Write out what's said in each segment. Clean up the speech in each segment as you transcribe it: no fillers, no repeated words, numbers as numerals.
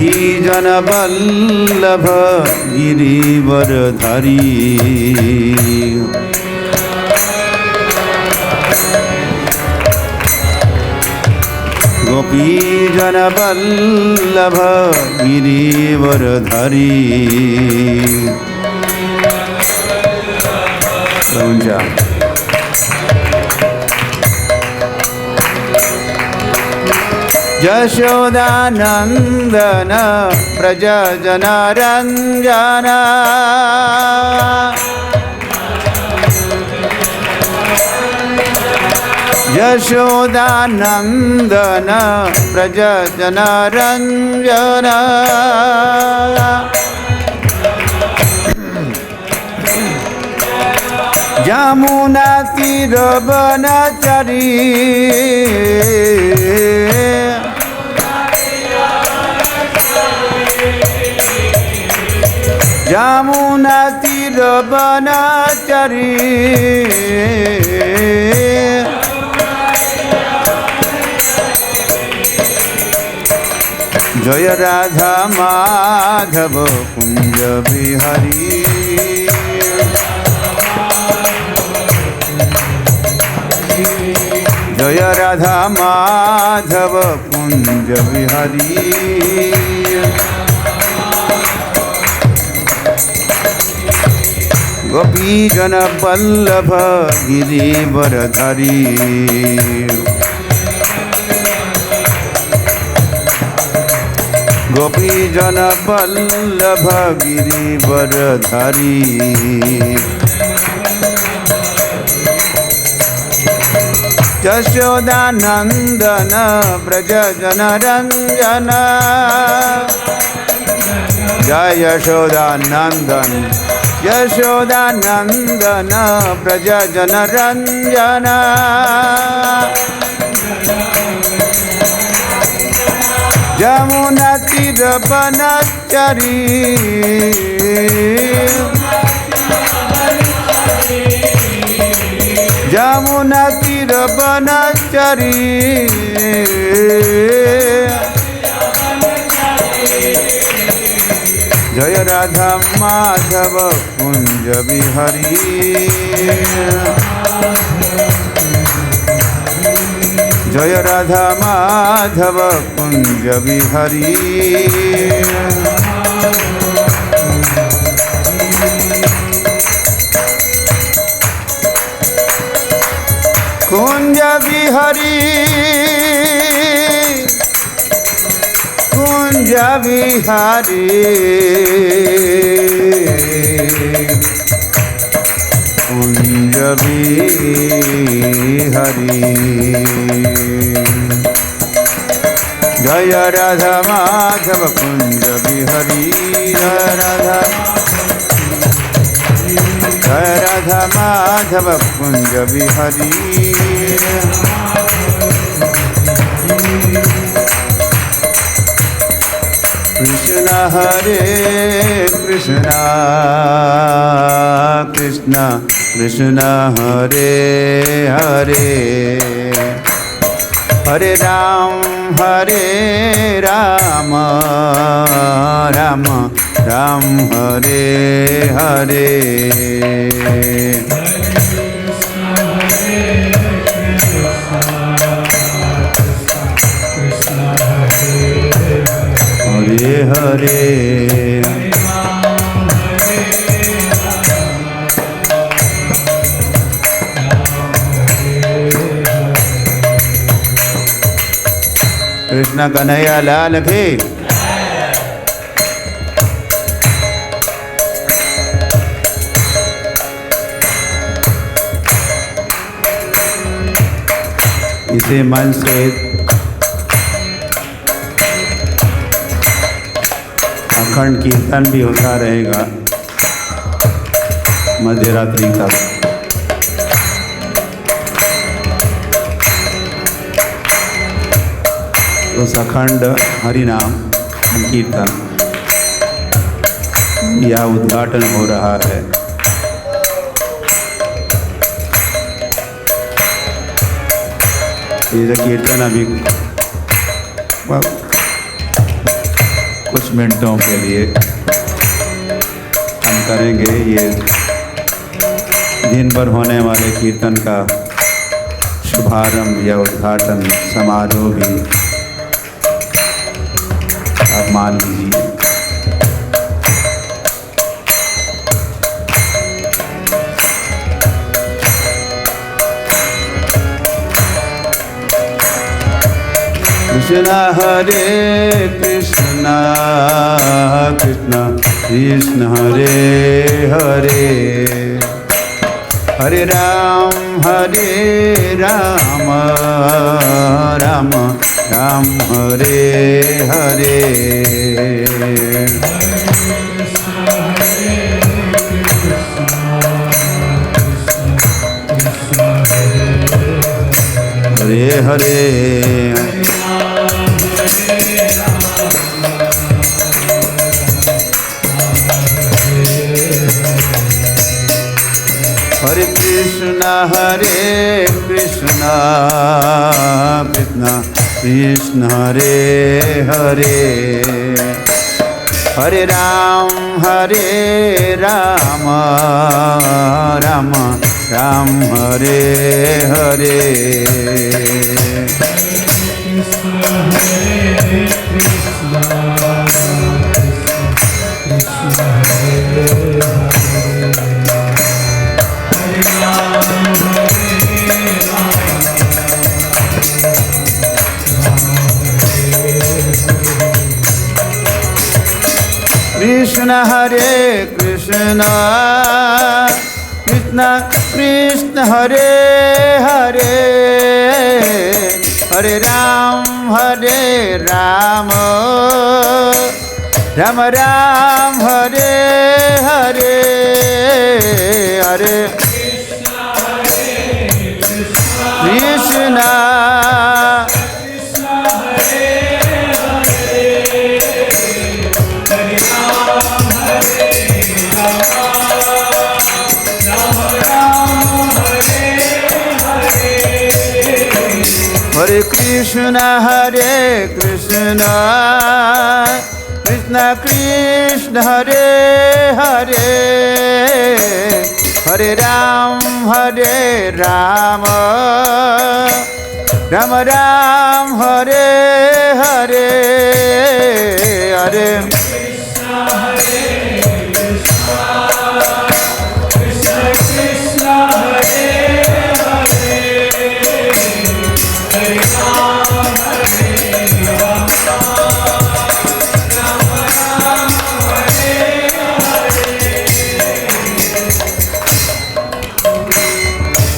गोपीजन वल्लभ गिरिवरधारी गोपीजन वल्लभ गिरिवरधारी यशोदानंदन व्रज जनरंजन यशोदानंदन व्रज जनरंजन यमुना तीर वनचरी यमुना तीर वनचरी जय राधा माधव कुंज बिहारी जय राधा माधव कुंज बिहारी गोपीजन वल्लभ गिरिवरधारी गोपीजन वल्लभ गिरिवरधारी यशोदानंदन व्रज जनरंजन जय यशोदानंदन यशोदानंदन व्रज जनरंजन यमुना तीर वनचरी यमुना तीर वनचरी जय राधा माधव कुंज बिहारी जय राधा माधव कुंज बिहारी कुंज बिहारी कुंज बिहारी कुंज बिहारी जय राधा माधव कुंज बिहारी जय राधा माधव कुंज बिहारी कृष्ण हरे कृष्ण कृष्ण कृष्ण हरे हरे हरे राम राम राम हरे हरे हरे हरे कृष्ण कन्हैया लाल की इसी मन से अखंड कीर्तन भी होता रहेगा मध्यरात्रि तक। उस अखंड हरिनाम कीर्तन या उद्घाटन हो रहा है। ये कीर्तन अभी कुछ मिनटों के लिए हम करेंगे ये दिन भर होने वाले कीर्तन का शुभारंभ या उद्घाटन समारोह भी आप मान लीजिए। कृष्ण हरे कृष्ण कृष्ण कृष्ण हरे हरे हरे राम राम राम हरे हरे। हरे हरे हरे कृष्ण कृष्ण कृष्ण हरे हरे हरे राम राम राम हरे हरे। कृष्ण हरे कृष्ण कृष्ण कृष्ण हरे हरे हरे राम राम राम राम हरे हरे हरे कृष्ण हरे कृष्ण कृष्ण कृष्ण हरे हरे हरे राम राम राम हरे हरे हरे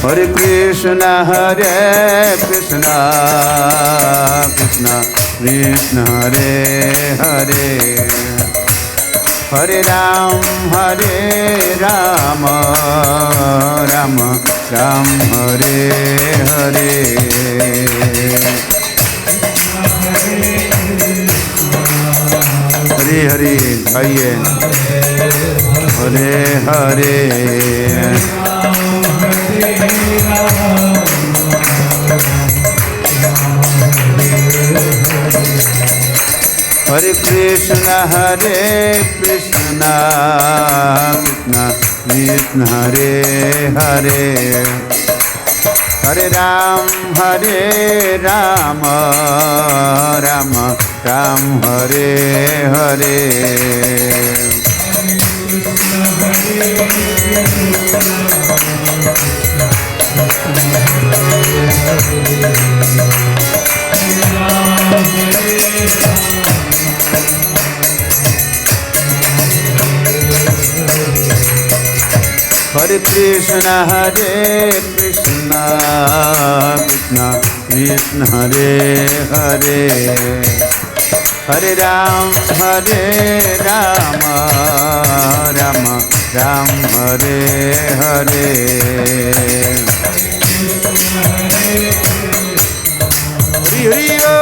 हरे कृष्ण कृष्ण कृष्ण कृष्ण हरे हरे हरे राम राम राम राम हरे हरे। हरे हरे गाइए हरे हरे हरे कृष्ण कृष्ण कृष्ण हरे हरे हरे राम राम राम राम हरे हरे। हरे कृष्ण कृष्ण कृष्ण कृष्ण हरे हरे हरे राम राम राम हरे हरे। हरि हरि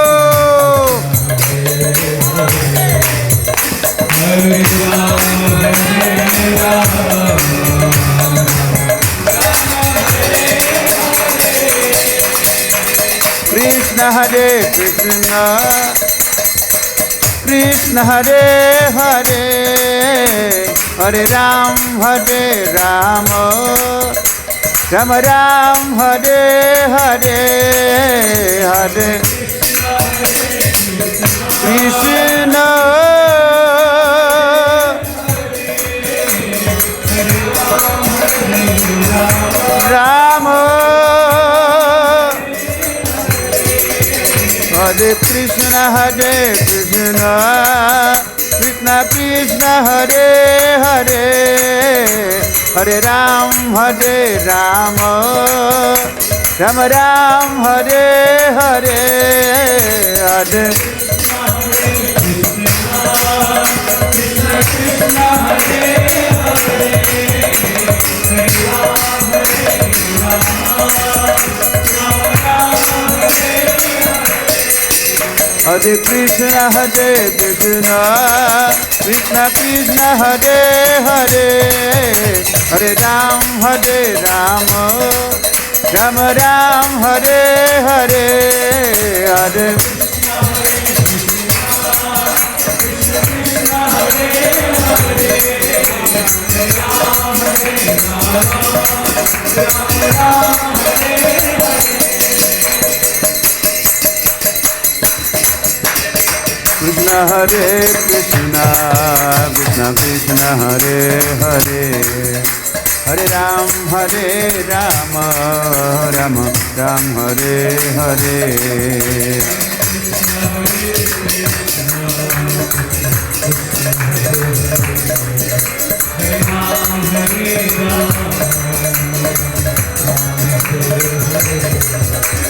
कृष्ण हरे कृष्ण कृष्ण हरे हरे हरे राम राम राम हरे हरे हरे कृष्ण राम हरे कृष्ण कृष्ण कृष्ण हरे हरे हरे राम राम राम हरे हरे हरे हरे कृष्ण कृष्ण कृष्ण हरे हरे हरे राम राम राम हरे हरे हरे कृष्ण हरे कृष्ण कृष्ण कृष्ण हरे हरे हरे राम राम राम हरे हरे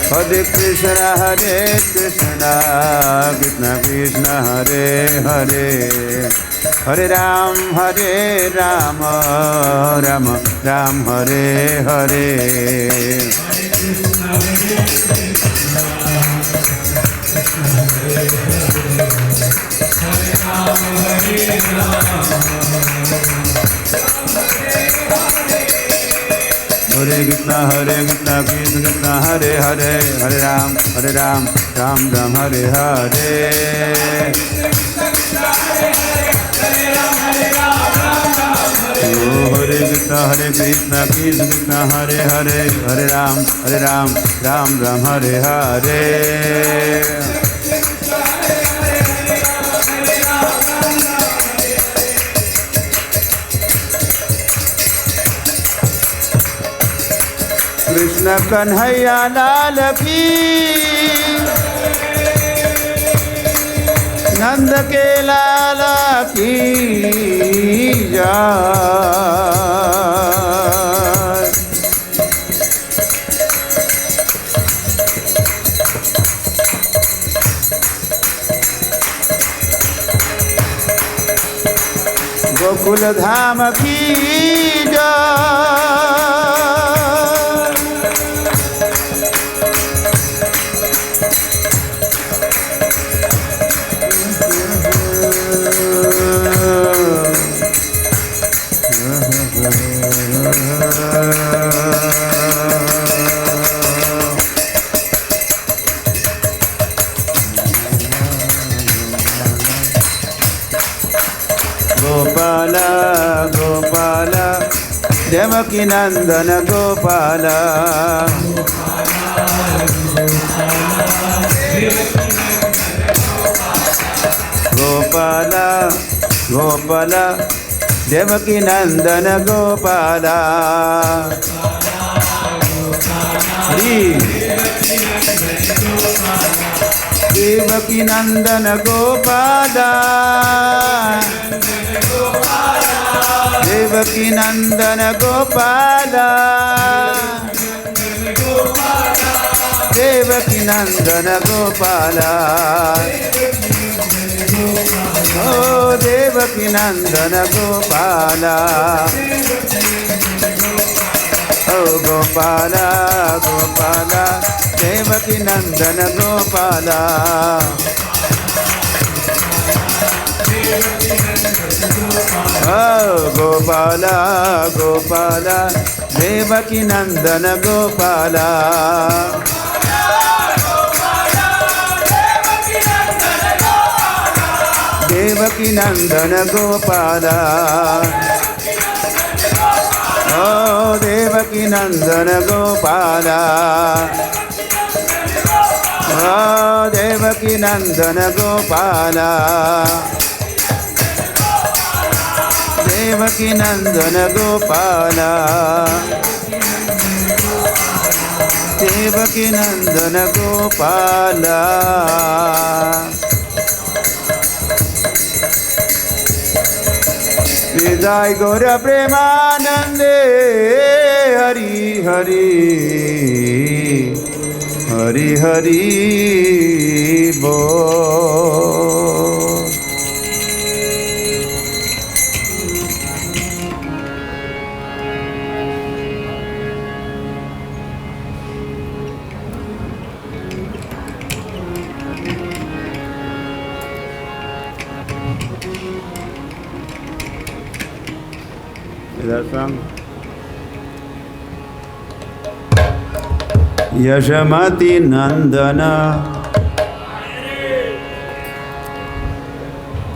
हरे कृष्ण कृष्ण कृष्ण हरे हरे हरे राम राम राम हरे हरे हरे कृष्ण कृष्ण कृष्ण हरे हरे हरे राम राम राम हरे हरे हरे कृष्ण कृष्ण हरे हरे हरे राम राम राम हरे हरे कृष्ण कन्हैया लाल की नंद के लाला की जय। गोकुल धाम की जय। गोपाल गोपाल देवकी नंदन गोपाल गोपाल गोपाल देवकी नंदन गोपाल हरि देवकी नंदन गोपाल देवकी नंदन गोपाल देवकी नंदन गोपाल ओ देवकी नंदन गोपाल ओ गोपाल गोपाल देवकी नंदन गोपाल गोपाल गोपाल देवकी नंदन गोपाल देवकी नंदन गोपाल ओ देवकी नंदन गोपाल ओ देवकी नंदन गोपाल देवकी नंदन गोपाल देवकी नंदन गोपाल विदाय गौर प्रेमानंदे हरि हरि हरि हरि बोल। यशमति नंदन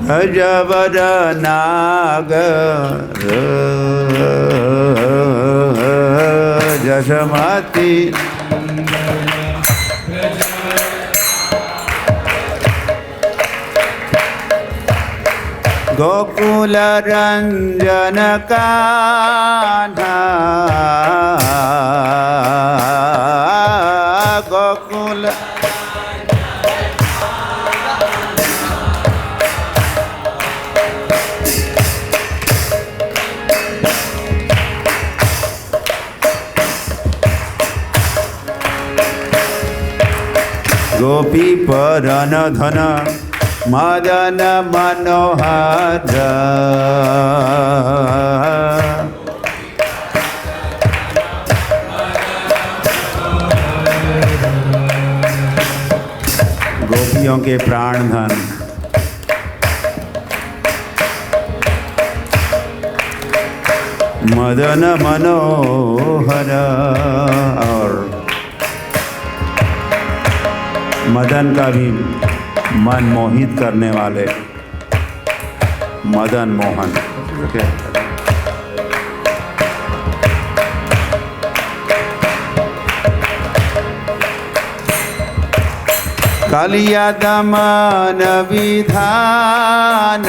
गजवर नागर यशमति गोकुल रंजन कान्हा गोकुल गोपी परन धन मदन मनोहर गोपियों के प्राण धन मदन मनोहर और मदन का भी मन मोहित करने वाले मदन मोहन। कालिया दमन विधान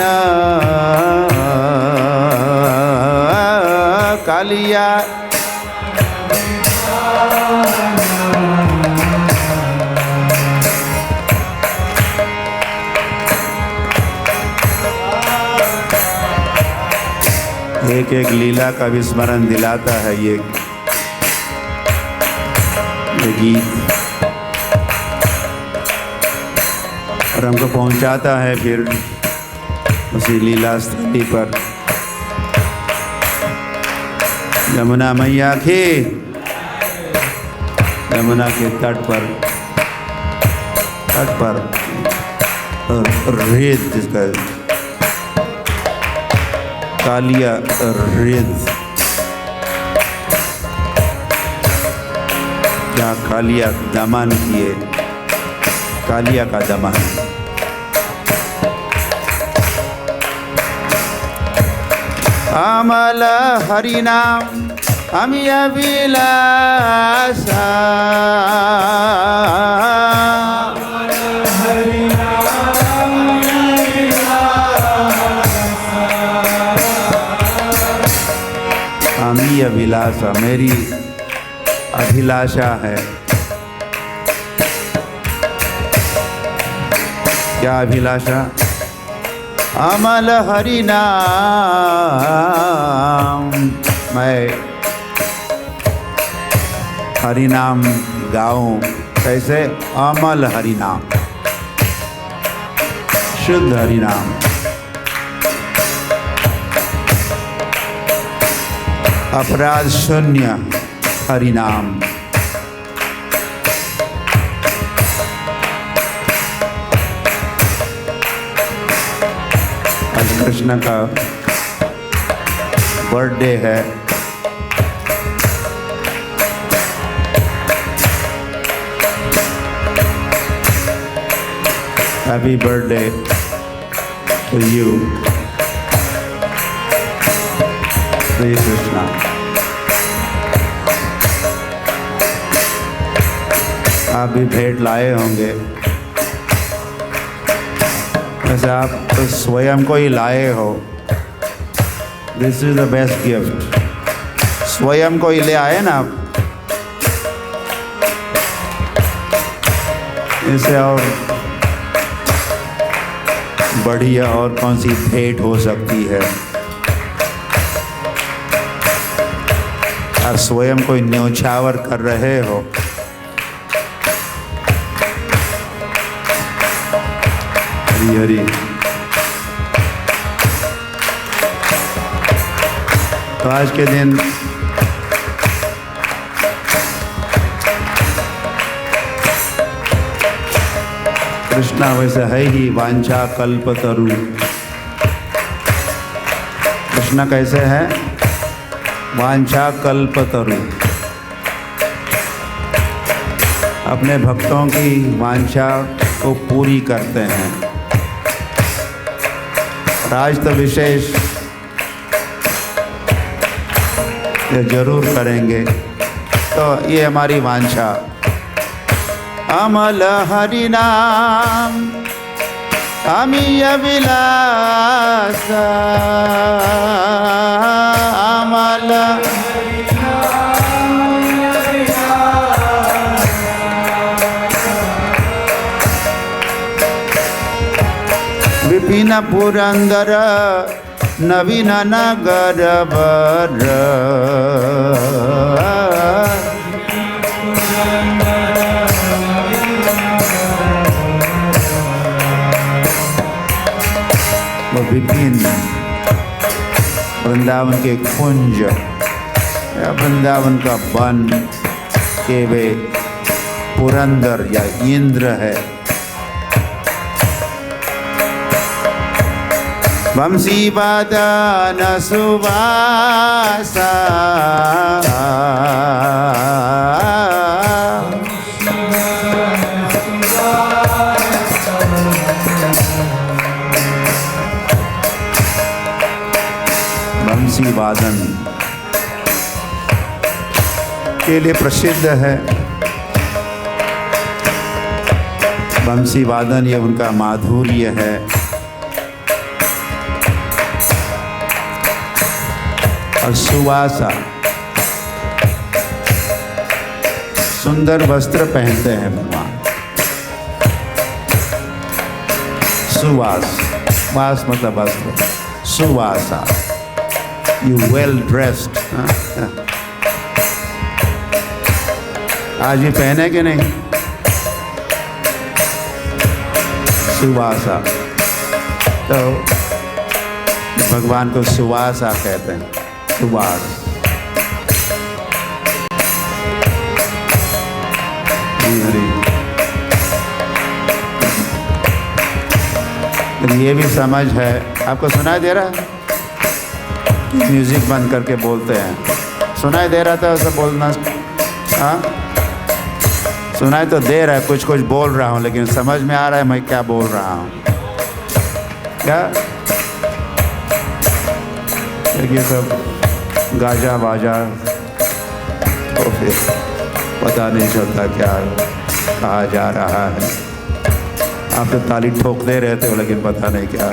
कालिया एक एक लीला का विस्मरण दिलाता है ये गीत और हमको पहुंचाता है फिर उसी लीला स्थली पर। यमुना मैया के यमुना के तट पर रेत जिसका कालिया रेत जहाँ कालिया दमन किए कालिया का दमन। अमल हरि नाम अमिय विलासा अमीय विलासा मेरी अभिलाषा है। क्या अभिलाषा? अमल हरि नाम मैं हरि नाम गाऊं। कैसे? अमल हरि नाम शुद्ध हरि नाम अपराध शून्य हरि नाम। आज कृष्ण का बर्थडे है। Happy birthday for you. Hare Krishna. आप भी भेंट लाए होंगे। वैसे आप तो स्वयं को ही लाए हो। This is the best gift. स्वयं को ही ले आए ना आप। इससे और बढ़िया और कौन सी भेंट हो सकती है। आप स्वयं को न्यौछावर कर रहे हो। हरि हरि। तो आज के दिन कृष्णा वैसे है ही वांछा कल्पतरु। कृष्णा कैसे है? वांछा कल्पतरु। अपने भक्तों की वांछा को पूरी करते हैं। आज तो विशेष ये जरूर करेंगे। तो ये हमारी वांछा। अमल हरि नाम अमीय विलास। अमल विपिन पुरंदर नवीन नगर बर। वो विपिन वृंदावन के कुंज या वृंदावन का वन के वे पुरंदर या इंद्र है। वंशी वादन सुवासा। वंशी वादन के लिए प्रसिद्ध है। वंशी वादन ये उनका माधुर्य है। और सुवासा सुंदर वस्त्र पहनते हैं भगवान। सुवास, वास मतलब वस्त्र। सुवासा, यू वेल ड्रेस्ड। आज भी पहने कि नहीं? सुवासा। तो भगवान को सुवासा कहते हैं। सुवास। हरि। ये भी समझ है। आपको सुनाई दे रहा है? म्यूजिक बंद करके बोलते हैं। सुनाई दे रहा था ऐसा बोलना? हाँ, सुनाई तो दे रहा है। कुछ कुछ बोल रहा हूँ लेकिन समझ में आ रहा है मैं क्या बोल रहा हूँ क्या? ये सब गाजा बाजा तो फिर पता नहीं चलता क्या कहा जा रहा है। आप तो ताली ठोकते रहते हो लेकिन पता नहीं क्या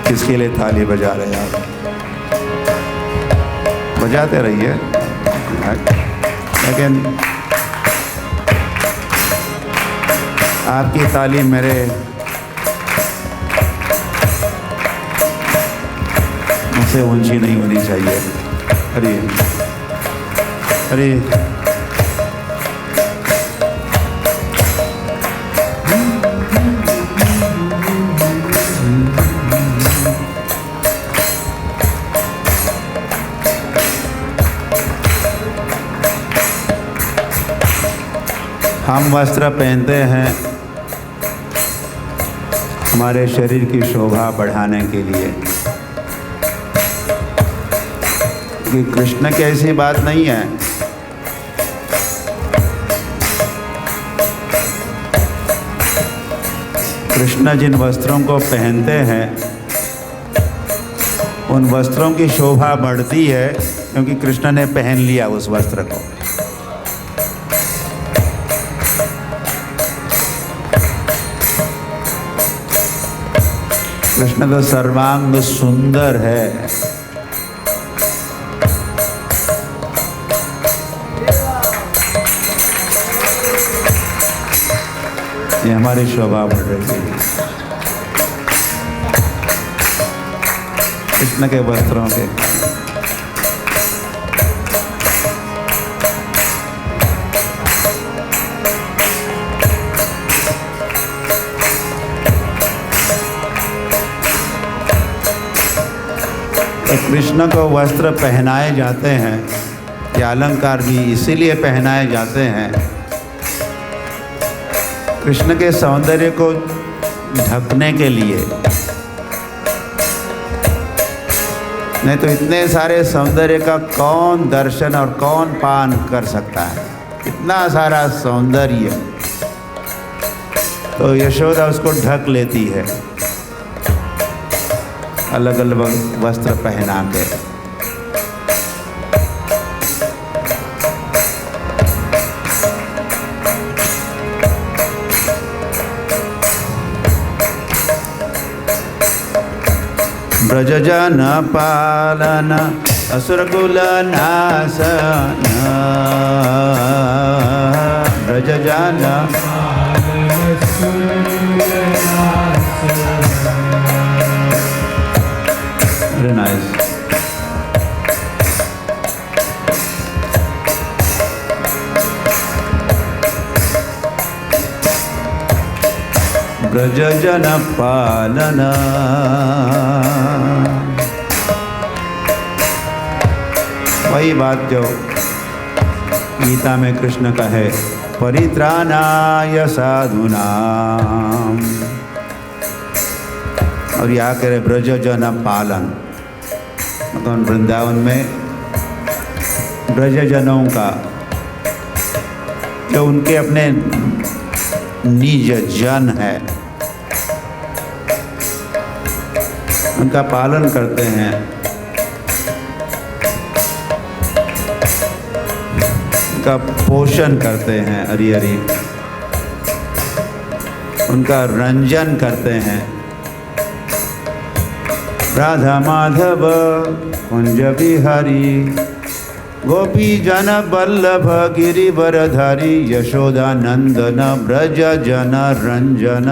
किसके लिए ताली बजा रहे हैं आप। बजाते रहिए लेकिन आपकी ताली मेरे मुझसे ऊंची नहीं होनी चाहिए। अरे अरे हम वस्त्र पहनते हैं हमारे शरीर की शोभा बढ़ाने के लिए। कि कृष्ण की ऐसी बात नहीं है। कृष्ण जिन वस्त्रों को पहनते हैं उन वस्त्रों की शोभा बढ़ती है क्योंकि कृष्ण ने पहन लिया उस वस्त्र को। कृष्ण तो सर्वांग सुंदर है। ये हमारी शोभा बढ़ रही है कृष्ण के वस्त्रों के। तो कृष्ण को वस्त्र पहनाए जाते हैं, ये अलंकार भी इसीलिए पहनाए जाते हैं कृष्ण के सौंदर्य को ढकने के लिए। नहीं तो इतने सारे सौंदर्य का कौन दर्शन और कौन पान कर सकता है, इतना सारा सौंदर्य। तो यशोदा उसको ढक लेती है अलग अलग वस्त्र पहना के। ब्रजजन पालन असुरकुल नाशन, ब्रजजन वेरी नाइस। ब्रजजन पालन, वही बात जो गीता में कृष्ण का है, परित्राणाय साधूनाम। और यहाँ कह रहे ब्रजजन पालन, मतलब वृंदावन में ब्रजजनों का जो उनके अपने निज जन है उनका पालन करते हैं, उनका पोषण करते हैं, हरि हरि उनका रंजन करते हैं। राधा माधव कुंज बिहारी गोपी जन बल्लभ गिरिवरधारी यशोदा नंदन ब्रज जन रंजन,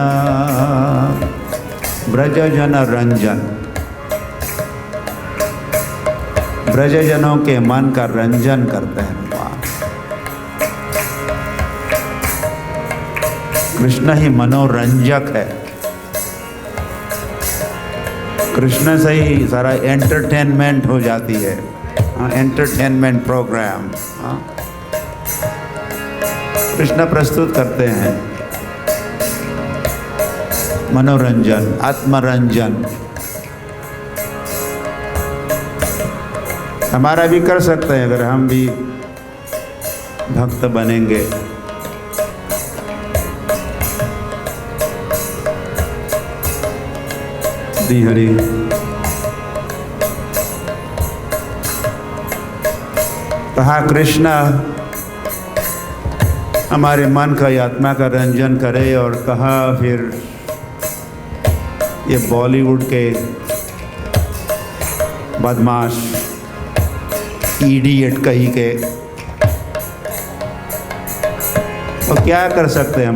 ब्रज जन रंजन, ब्रजजनों के मन का रंजन करते हैं भगवान। कृष्ण ही मनोरंजक है, कृष्ण से ही सारा एंटरटेनमेंट हो जाती है, एंटरटेनमेंट प्रोग्राम कृष्ण प्रस्तुत करते हैं। मनोरंजन, आत्मरंजन हमारा भी कर सकते हैं अगर हम भी भक्त बनेंगे। दी हरि। कहा कृष्ण हमारे मन का आत्मा का रंजन करे, और कहा फिर ये बॉलीवुड के बदमाश इडियट कहीं के तो क्या कर सकते हैं,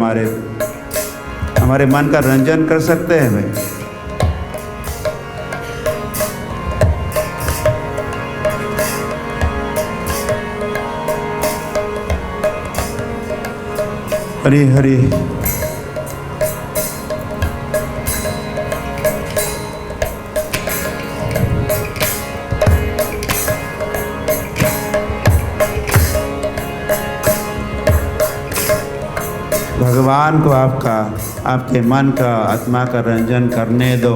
हमारे मन का रंजन कर सकते हैं भाई। हरि हरि। भगवान को आपके मन का आत्मा का रंजन करने दो।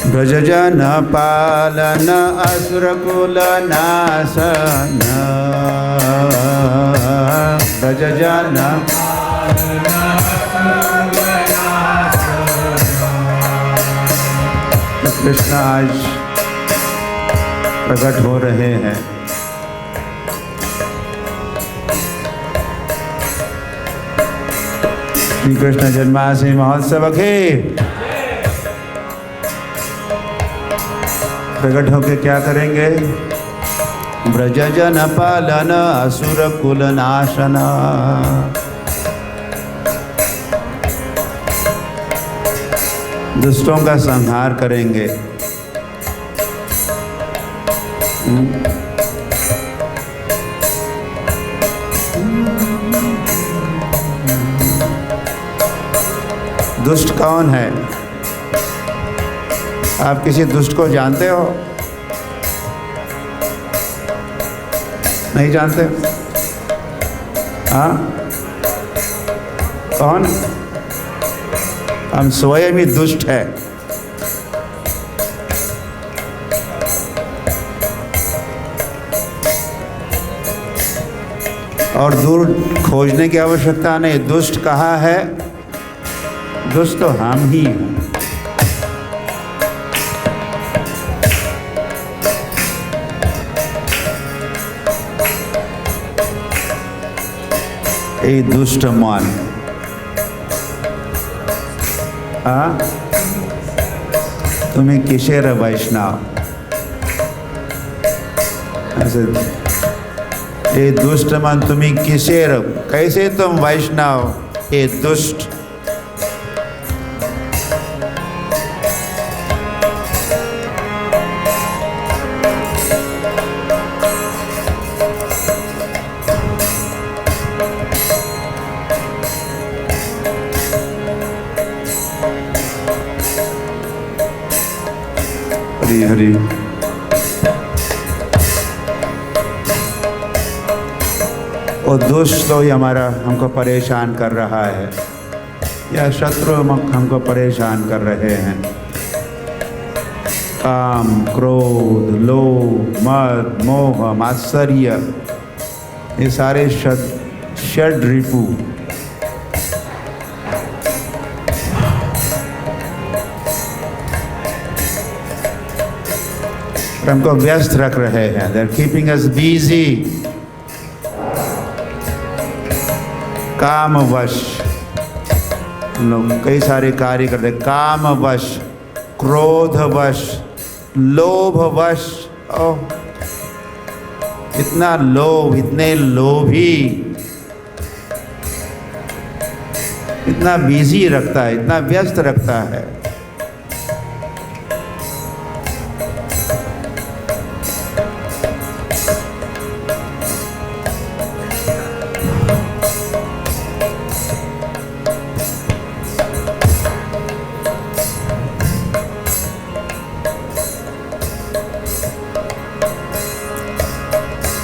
ब्रजजन पालन असुरकुल नाशन, ब्रजजन कृष्ण आज प्रकट हो रहे हैं। श्री कृष्ण जन्माष्टमी महोत्सव के प्रकट होके क्या करेंगे? ब्रजजन पालन असुर कुल नाशन, दुष्टों का संहार करेंगे। दुष्ट कौन है? आप किसी दुष्ट को जानते हो? नहीं जानते? हाँ, कौन? हम स्वयं ही दुष्ट है। और दूर खोजने की आवश्यकता नहीं। दुष्ट कहाँ है? दुष्ट तो हम ही हैं। ए दुष्ट मन, तुम्हें किसेर वैष्णव, ऐसे ए दुष्ट मन तुम्हें किसेर, कैसे तुम वैष्णव? ए दुष्ट, हरी हरी। वो दुष्ट तो ही हमारा हमको परेशान कर रहा है, या शत्रु हमको परेशान कर रहे हैं। काम, क्रोध, लोभ, मद, मोह, मात्सर्य, ये सारे षड रिपु हमको व्यस्त रख रहे हैं। They're keeping us busy। कामवश लोग कई सारे कार्य करते, कामवश, क्रोधवश, लोभवश। ओह, इतना लोभ, इतने लोभी, इतना बिजी रखता है, इतना व्यस्त रखता है।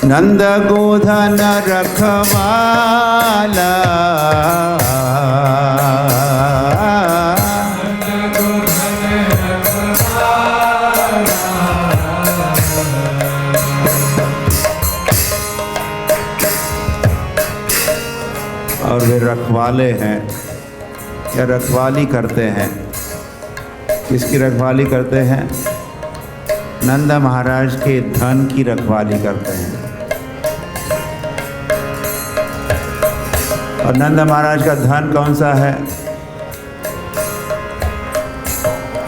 नंद गोधन रखवाला, और वे रखवाले हैं या रखवाली करते हैं। किसकी रखवाली करते हैं? नंद महाराज के धन की रखवाली करते हैं। और नंद महाराज का धन कौन सा है?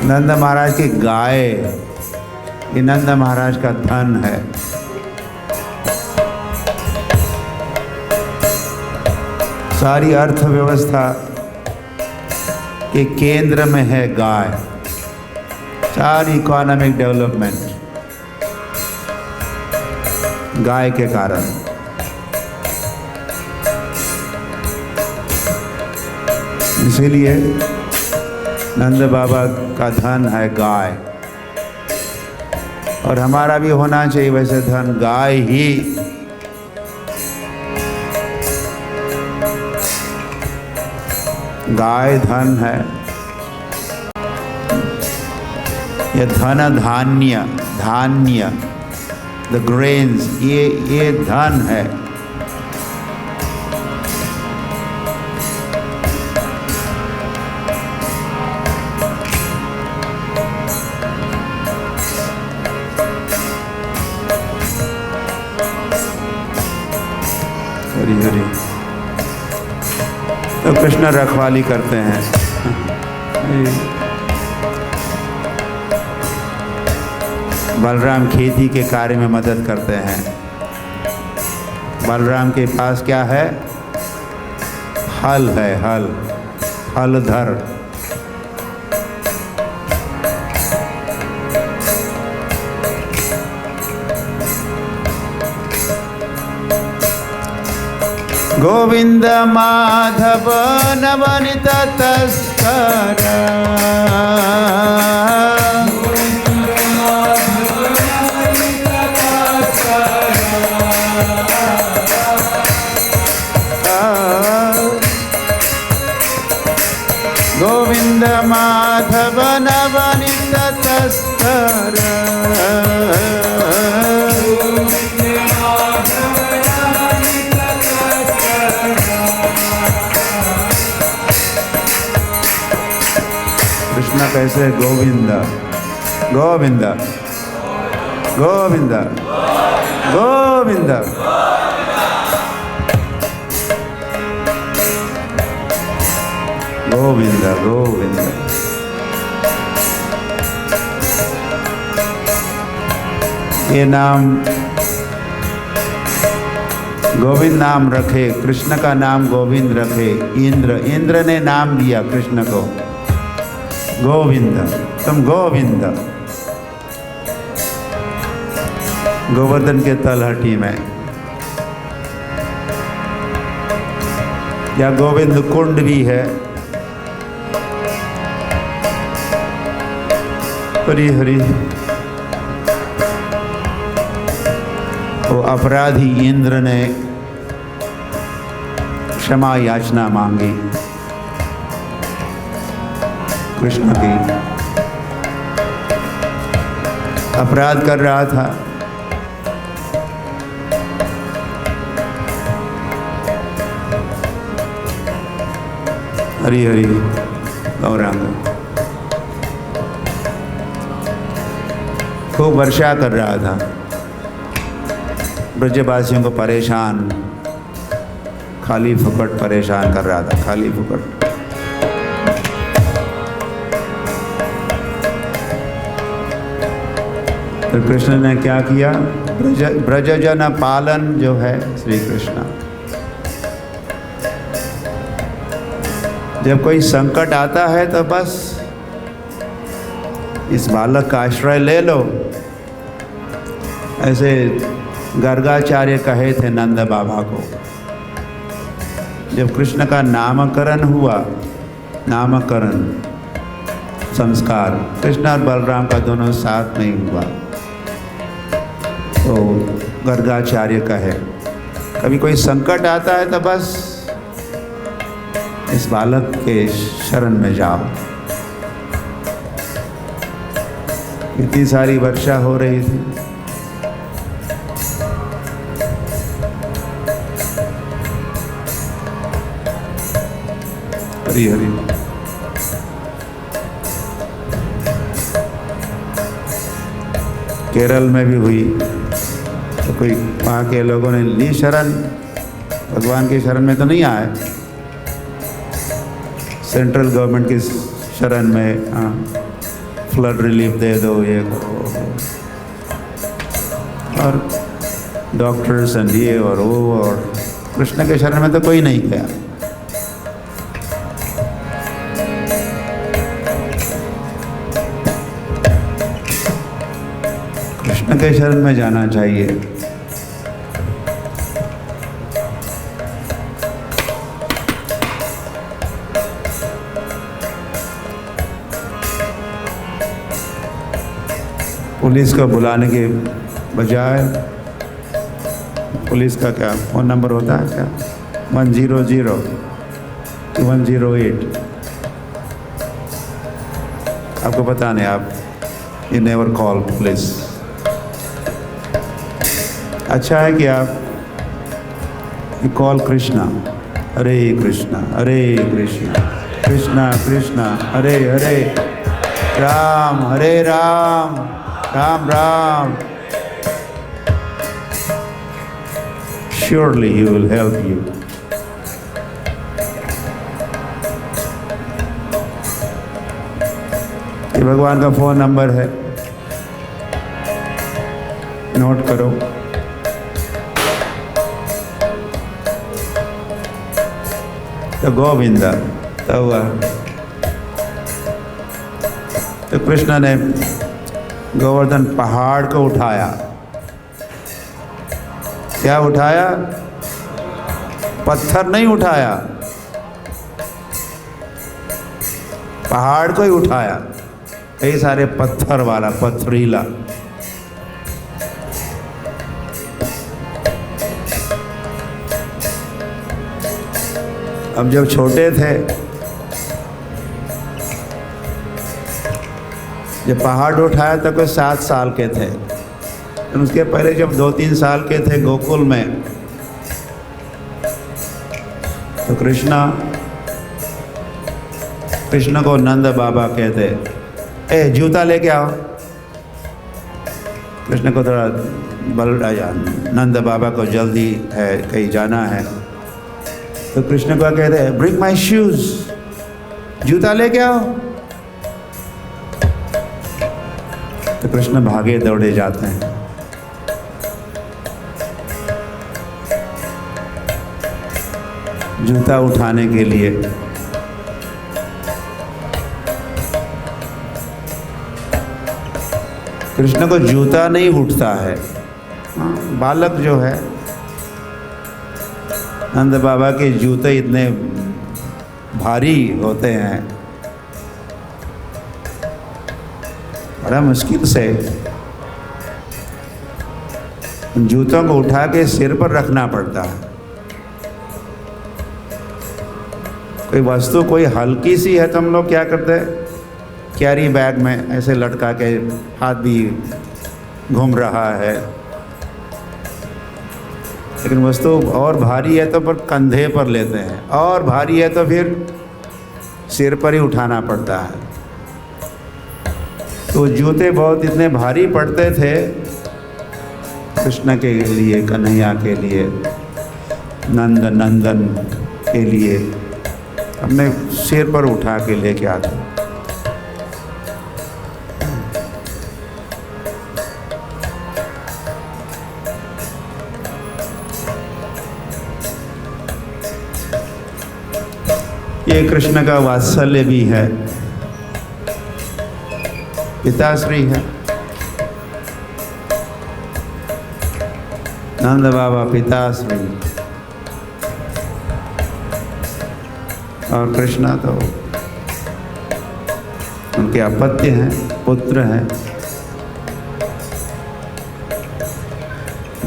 नंद महाराज की गाय, ये नंद महाराज का धन है। सारी अर्थव्यवस्था के केंद्र में है गाय। सारी इकोनॉमिक डेवलपमेंट गाय के कारण। इसीलिए नंद बाबा का धन है गाय, और हमारा भी होना चाहिए वैसे धन, गाय ही। गाय धन है, ये धन धान्य, धान्य द ग्रेन्स, ये धन है। हरी हरी। तो कृष्ण रखवाली करते हैं। बलराम खेती के कार्य में मदद करते हैं। बलराम के पास क्या है? हल है, हल, हलधर। गोविंद माधव नवनीत तस्कर, गोविंद माधव नवनीत तस्कर, कृष्ण कैसे? गोविंद गोविंद गोविंद गोविंद। गोविंद गोविंद। ये नाम गोविंद नाम रखे, कृष्ण का नाम गोविंद रखे। इंद्र ने नाम दिया कृष्ण को, गोविंद, तुम गोविंद। गोवर्धन के तलहटी में, या गोविंद कुंड भी है। हरि हरि। वो अपराधी इंद्र ने क्षमा याचना मांगी कृष्ण की। अपराध कर रहा था, हरि हरि गौरांग। खूब वर्षा कर रहा था, ब्रजवासियों को परेशान, खाली फुकट परेशान कर रहा था, खाली फुकट। तो कृष्ण ने क्या किया? ब्रजजन पालन जो है श्री कृष्ण। जब कोई संकट आता है तो बस इस बालक का आश्रय ले लो। ऐसे गर्गाचार्य कहे थे नंद बाबा को। जब कृष्ण का नामकरण हुआ, नामकरण संस्कार कृष्ण और बलराम का दोनों साथ में हुआ, तो गर्गाचार्य कहे कभी कोई संकट आता है तो बस इस बालक के शरण में जाओ। इतनी सारी वर्षा हो रही थी, हरि हरि। केरल में भी हुई, तो कोई वहाँ के लोगों ने ली शरण, भगवान की शरण में तो नहीं आए, सेंट्रल गवर्नमेंट की शरण में फ्लड रिलीफ दे दो, ये करो, और डॉक्टर्स एंड ये और वो, और कृष्ण के शरण में तो कोई नहीं गया। कृष्ण के शरण में जाना चाहिए। पुलिस को बुलाने के बजाय, पुलिस का क्या फ़ोन नंबर होता है क्या? 100, 108। आपको पता नहीं, आप यू नेवर कॉल प्लीज। अच्छा है कि आप you call Krishna, Hare Krishna Hare Krishna Krishna Krishna Hare Hare, Ram Hare Ram Ram Ram. Surely he will help you. ये भगवान का फ़ोन नंबर है, नोट करो। तो गोविंदा तो हुआ। तो कृष्ण ने गोवर्धन पहाड़ को उठाया। क्या उठाया? पत्थर नहीं उठाया, पहाड़ को ही उठाया। कई सारे पत्थर वाला, पथरीला। अब जब छोटे थे, जब पहाड़ उठाया तब कोई 7 साल के थे। उसके पहले जब 2-3 साल के थे गोकुल में, तो कृष्ण को नंद बाबा कहते, ए जूता लेके आओ। कृष्ण को थोड़ा बल आया, नंद बाबा को जल्दी है, कहीं जाना है। तो कृष्ण को कहते हैं, ब्रिंग माई शूज, जूता लेके आओ। तो कृष्ण भागे दौड़े जाते हैं। जूता उठाने के लिए। कृष्ण को जूता नहीं उठता है। बालक जो है, नंद बाबा के जूते इतने भारी होते हैं, बड़ा मुश्किल से उन जूतों को उठा के सिर पर रखना पड़ता है। कोई वस्तु कोई हल्की सी है तो हम लोग क्या करते हैं, कैरी बैग में ऐसे लटका के, हाथ भी घूम रहा है। लेकिन वस्तु और भारी है तो पर कंधे पर लेते हैं, और भारी है तो फिर सिर पर ही उठाना पड़ता है। तो जूते बहुत इतने भारी पड़ते थे कृष्ण के लिए, कन्हैया के लिए, नंदन के लिए, अपने सिर पर उठा के लेके आते। ये कृष्ण का वात्सल्य भी है, पिताश्री है। नंद बाबा पिताश्री और कृष्णा तो उनके अपत्य हैं, पुत्र हैं।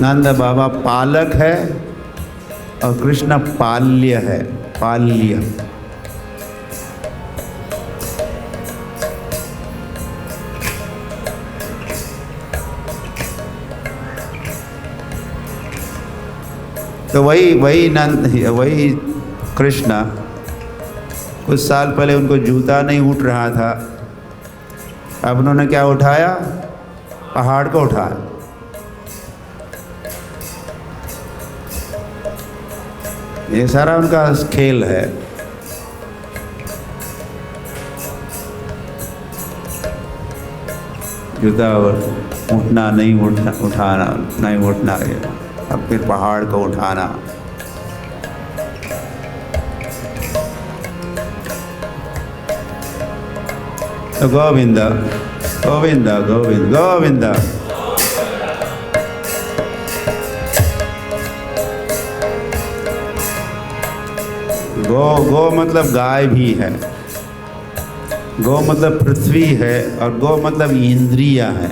नंद बाबा पालक है और कृष्ण पाल्य है, पाल्य। तो वही कृष्ण कुछ साल पहले उनको जूता नहीं उठ रहा था, अब उन्होंने क्या उठाया? पहाड़ को उठाया। ये सारा उनका खेल है। जूता उठना नहीं उठना, उठाना नहीं उठना, अब फिर पहाड़ को उठाना। तो गोविंदा गोविंदा गोविंद गोविंदा। गो मतलब गाय भी है, गो मतलब पृथ्वी है, और गो मतलब इंद्रियां है,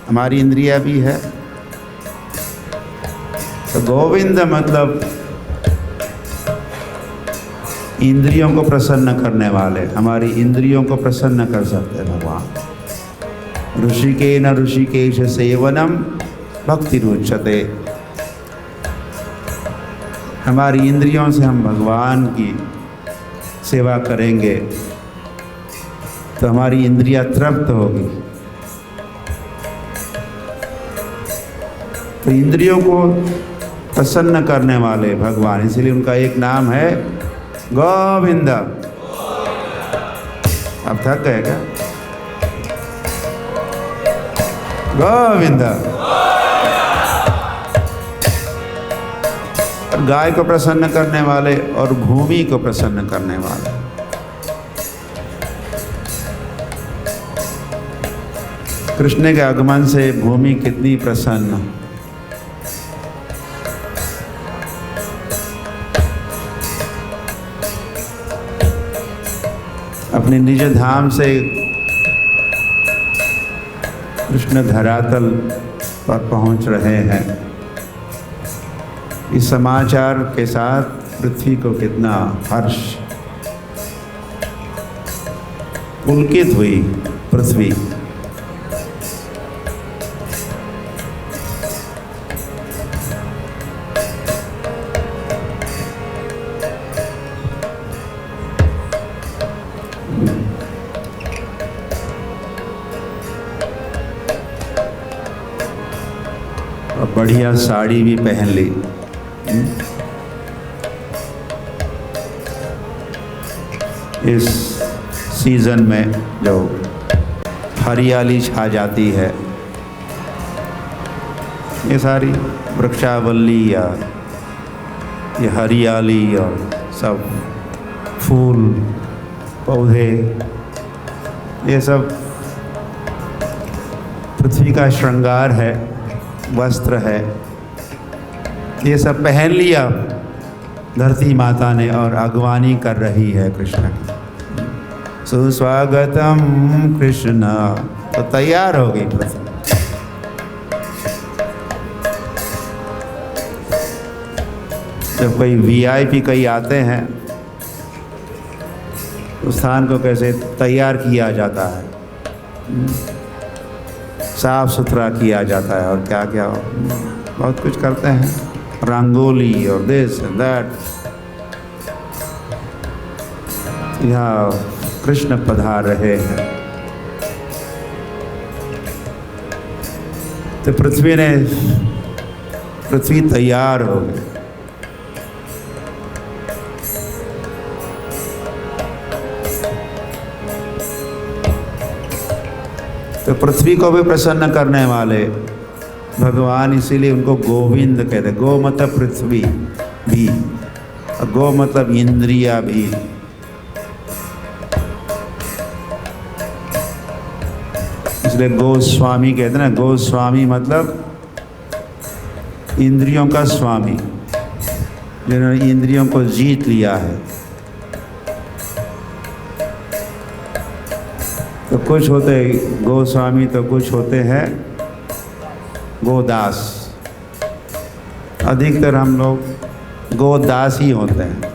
हमारी इंद्रिया भी है। तो गोविंद मतलब इंद्रियों को प्रसन्न करने वाले, हमारी इंद्रियों को प्रसन्न कर सकते हैं भगवान। ऋषिकेन ऋषिकेश सेवनम भक्ति रुच्यते। हमारी इंद्रियों से हम भगवान की सेवा करेंगे तो हमारी इंद्रियां तृप्त होगी। तो इंद्रियों को प्रसन्न करने वाले भगवान, इसलिए उनका एक नाम है गोविंद। अब थक गए क्या? गोविंद। गाय को प्रसन्न करने वाले और भूमि को प्रसन्न करने वाले। कृष्ण के आगमन से भूमि कितनी प्रसन्न। अपने निज धाम से कृष्ण धरातल पर पहुंच रहे हैं। इस समाचार के साथ पृथ्वी को कितना हर्ष, पुलकित हुई पृथ्वी। और बढ़िया साड़ी भी पहन ली। इस सीज़न में जो हरियाली छा जाती है, ये सारी वृक्षावल्ली या ये हरियाली और सब फूल पौधे, ये सब पृथ्वी का श्रृंगार है, वस्त्र है। ये सब पहन लिया धरती माता ने और अगवानी कर रही है कृष्ण की। सुस्वागतम कृष्ण, तो तैयार हो गई पृथ्वी। जब कोई वीआईपी कहीं आते हैं उस स्थान को कैसे तैयार किया जाता है, साफ सुथरा किया जाता है और क्या क्या बहुत कुछ करते हैं, रंगोली और दिस एंड दैट। यहाँ कृष्ण पधार रहे हैं तो पृथ्वी तैयार हो गई। तो पृथ्वी को भी प्रसन्न करने वाले भगवान, इसीलिए उनको गोविंद कहते। गो मतलब पृथ्वी भी, गो मतलब इंद्रिया भी। इसलिए गोस्वामी कहते ना, गोस्वामी मतलब इंद्रियों का स्वामी, जिन्होंने इंद्रियों को जीत लिया है। तो कुछ होते गोस्वामी, तो कुछ होते हैं गोदास। अधिकतर हम लोग गोदास ही होते हैं।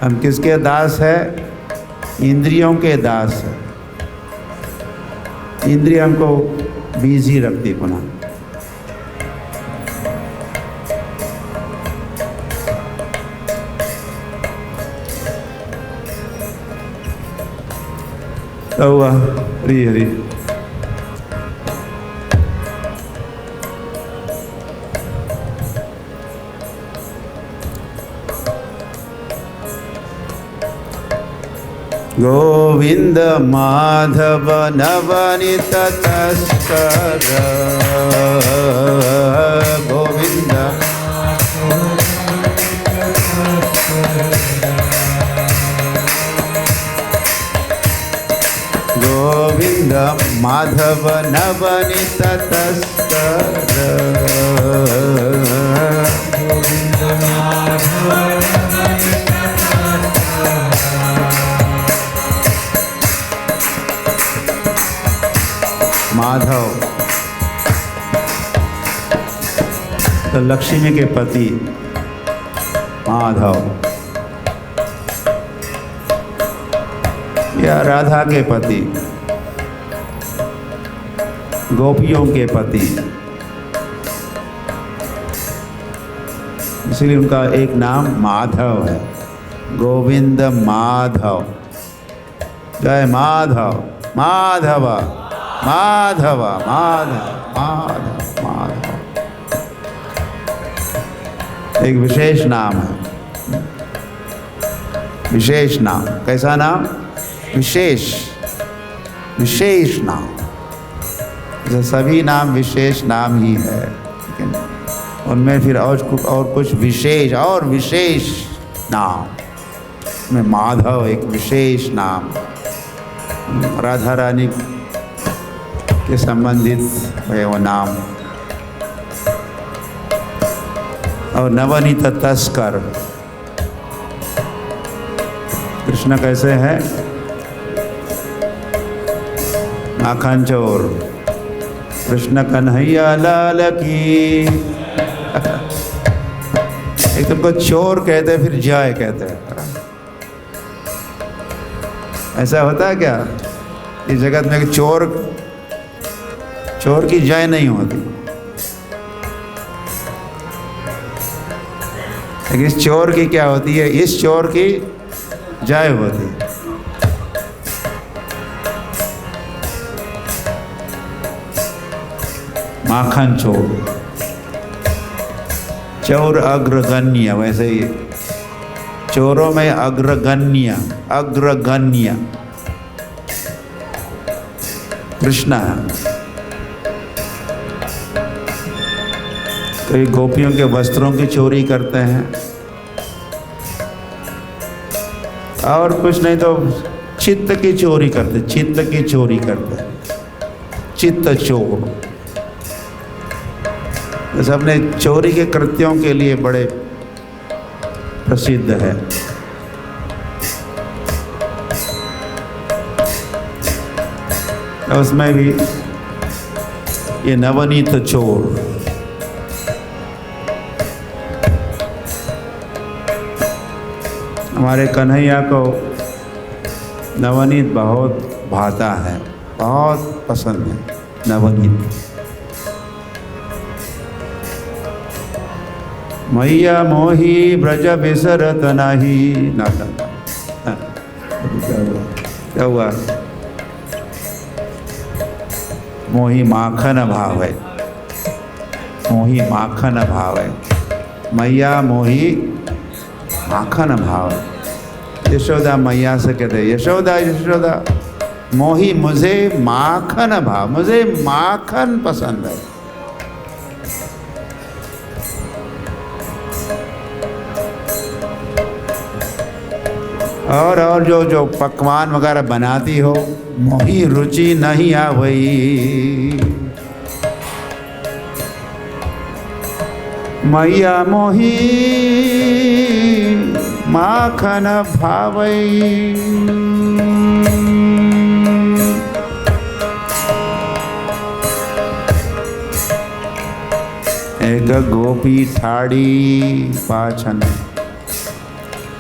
हम किसके दास है? इंद्रियों के दास है। इंद्रिय हमको बिजी रखती पुनः। हरी हरी। गोविंद माधव नवनीत तस्कर, गोविंद गोविंद माधव नवनीत तस्कर, माधव तो लक्ष्मी के पति माधव। या राधा के पति, गोपियों के पति, इसलिए उनका एक नाम माधव है, गोविंद माधव। जय माधव, माधव माधव माधव माधव माधव। एक विशेष नाम है, विशेष नाम। कैसा नाम? विशेष, विशेष नाम। जो सभी नाम विशेष नाम ही है, लेकिन उनमें फिर और कुछ विशेष और विशेष नाम में माधव एक विशेष नाम, राधा रानी के संबंधित है वो नाम। और नवनीत तस्कर, कृष्ण कैसे है? माखन चोर, कृष्ण कन्हैया लाल की। एक तुमको चोर कहते फिर जय कहते हैं, ऐसा होता है क्या? इस जगत में चोर की जय नहीं होती, लेकिन इस चोर की क्या होती है? इस चोर की जय होती है। माखन चोर, चोर अग्रगण्य, वैसे ही चोरों में अग्रगण्य, अग्रगण्य कृष्ण है। कई गोपियों के वस्त्रों की चोरी करते हैं, और कुछ नहीं तो चित्त की चोरी करते, चित्त की चोरी करते, चित्त चोर। बस अपने चोरी के कृत्यों के लिए बड़े प्रसिद्ध है। उसमें भी ये नवनीत चोर, हमारे कन्हैया को नवनीत बहुत भाता है, बहुत पसंद है नवनीत। मैया मोही ब्रज बिसरत नाही। नाटक क्या हुआ? मोही माखन भाव है, मोही माखन भाव है। मैया मोही माखन भाव है। यशोदा मैया से कहते हैं, यशोदा यशोदा मोही मुझे माखन भाव, मुझे माखन पसंद है। और जो पकवान वगैरह बनाती हो, मोही रुचि नहीं आवई। मैया मोही माखन भावई। एक गोपी ठाड़ी पाछन।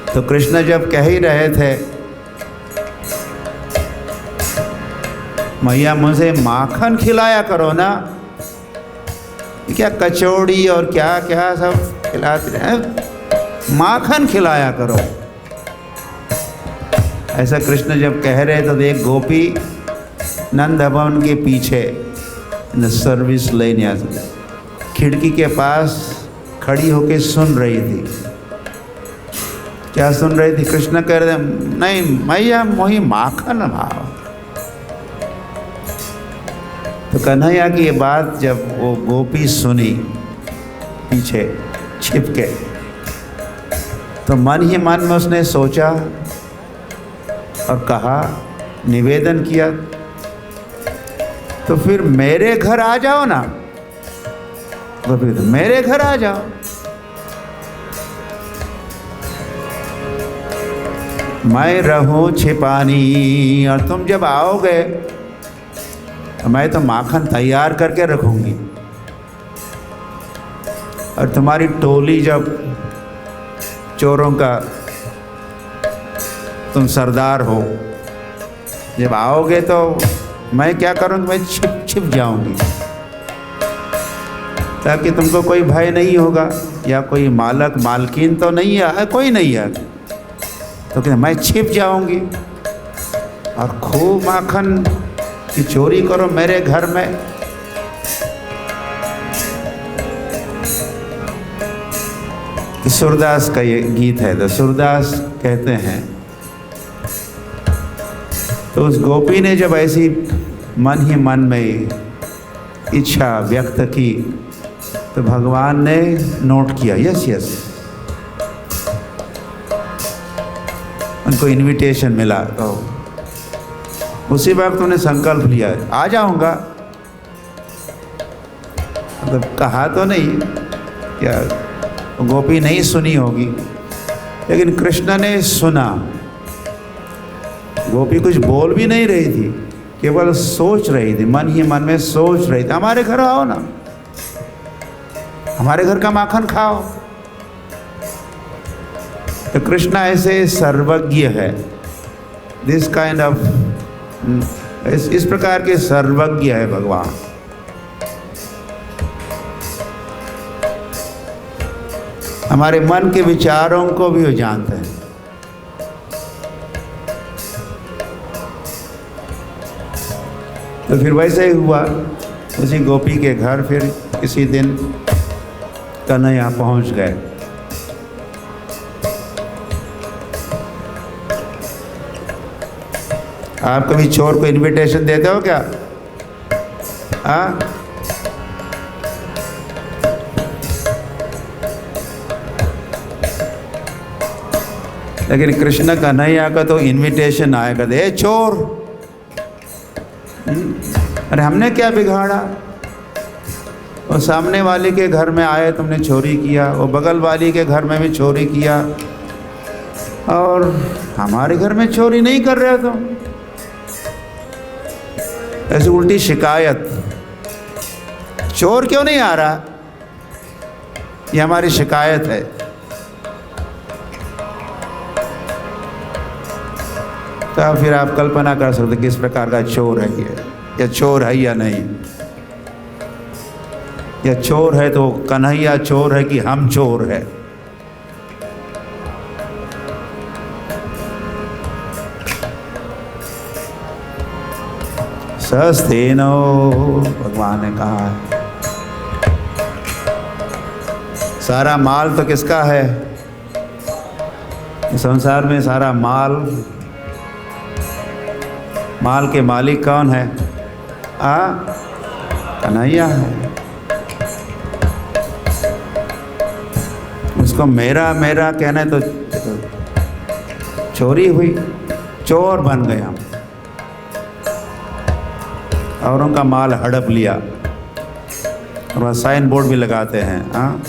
तो कृष्ण जब कह ही रहे थे मैया मुझे माखन खिलाया करो ना, क्या कचौड़ी और क्या क्या सब खिलाते हैं, माखन खिलाया करो। ऐसा कृष्ण जब कह रहे तो एक गोपी नंद भवन के पीछे सर्विस लेने आती, खिड़की के पास खड़ी होके सुन रही थी। क्या सुन रही थी? कृष्ण कह रहे थे नहीं मैया मोही माखन भाव। तो कन्हैया की ये बात जब वो गोपी सुनी पीछे छिप के, तो मन ही मन में उसने सोचा और कहा, निवेदन किया, तो फिर मेरे घर आ जाओ ना। तो फिर मेरे घर आ जाओ। मैं रहूं छिपानी, और तुम जब आओगे तो मैं तो माखन तैयार करके रखूंगी, और तुम्हारी टोली जब चोरों का तुम सरदार हो, जब आओगे तो मैं क्या करूँगी, मैं छिप छिप जाऊंगी, ताकि तुमको कोई भय नहीं होगा, या कोई मालक मालकिन तो नहीं है, कोई नहीं है, तो क्या मैं छिप जाऊंगी और खूब माखन की चोरी करो मेरे घर में। सूरदास का ये गीत है। तो सूरदास कहते हैं, तो उस गोपी ने जब ऐसी मन ही मन में इच्छा व्यक्त की तो भगवान ने नोट किया, यस यस, उनको इनविटेशन मिला। तो उसी वक्त उन्हें संकल्प लिया, आ जाऊंगा। मतलब कहा तो नहीं, क्या गोपी नहीं सुनी होगी, लेकिन कृष्ण ने सुना। गोपी कुछ बोल भी नहीं रही थी, केवल सोच रही थी, मन ही मन में सोच रही थी, हमारे घर आओ ना, हमारे घर का माखन खाओ। तो कृष्ण ऐसे सर्वज्ञ है, दिस काइंड ऑफ, इस प्रकार के सर्वज्ञ है भगवान। हमारे मन के विचारों को भी वो जानते हैं। तो फिर वैसे ही हुआ, उसी गोपी के घर फिर किसी दिन कन्हैया पहुंच गए। आप कभी चोर को इनविटेशन देते हो क्या? हाँ, लेकिन कृष्ण कन्हैया का तो इनविटेशन आएगा, दे चोर, अरे हमने क्या बिगाड़ा? वो सामने वाले के घर में आए, तुमने चोरी किया, वो बगल वाली के घर में भी चोरी किया, और हमारे घर में चोरी नहीं कर रहे हो तुम। ऐसी उल्टी शिकायत, चोर क्यों नहीं आ रहा, ये हमारी शिकायत है। तो फिर आप कल्पना कर सकते किस प्रकार का चोर है ये, या चोर है या नहीं। या चोर है तो कन्हैया चोर है कि हम चोर है? सस्तेनो, भगवान ने कहा है। सारा माल तो किसका है संसार में? सारा माल, माल के मालिक कौन है? कन्हैया है। उसको मेरा मेरा कहना तो चोरी हुई, चोर बन गए हम, औरों का माल हड़प लिया। और वहाँ साइन बोर्ड भी लगाते हैं, हाँ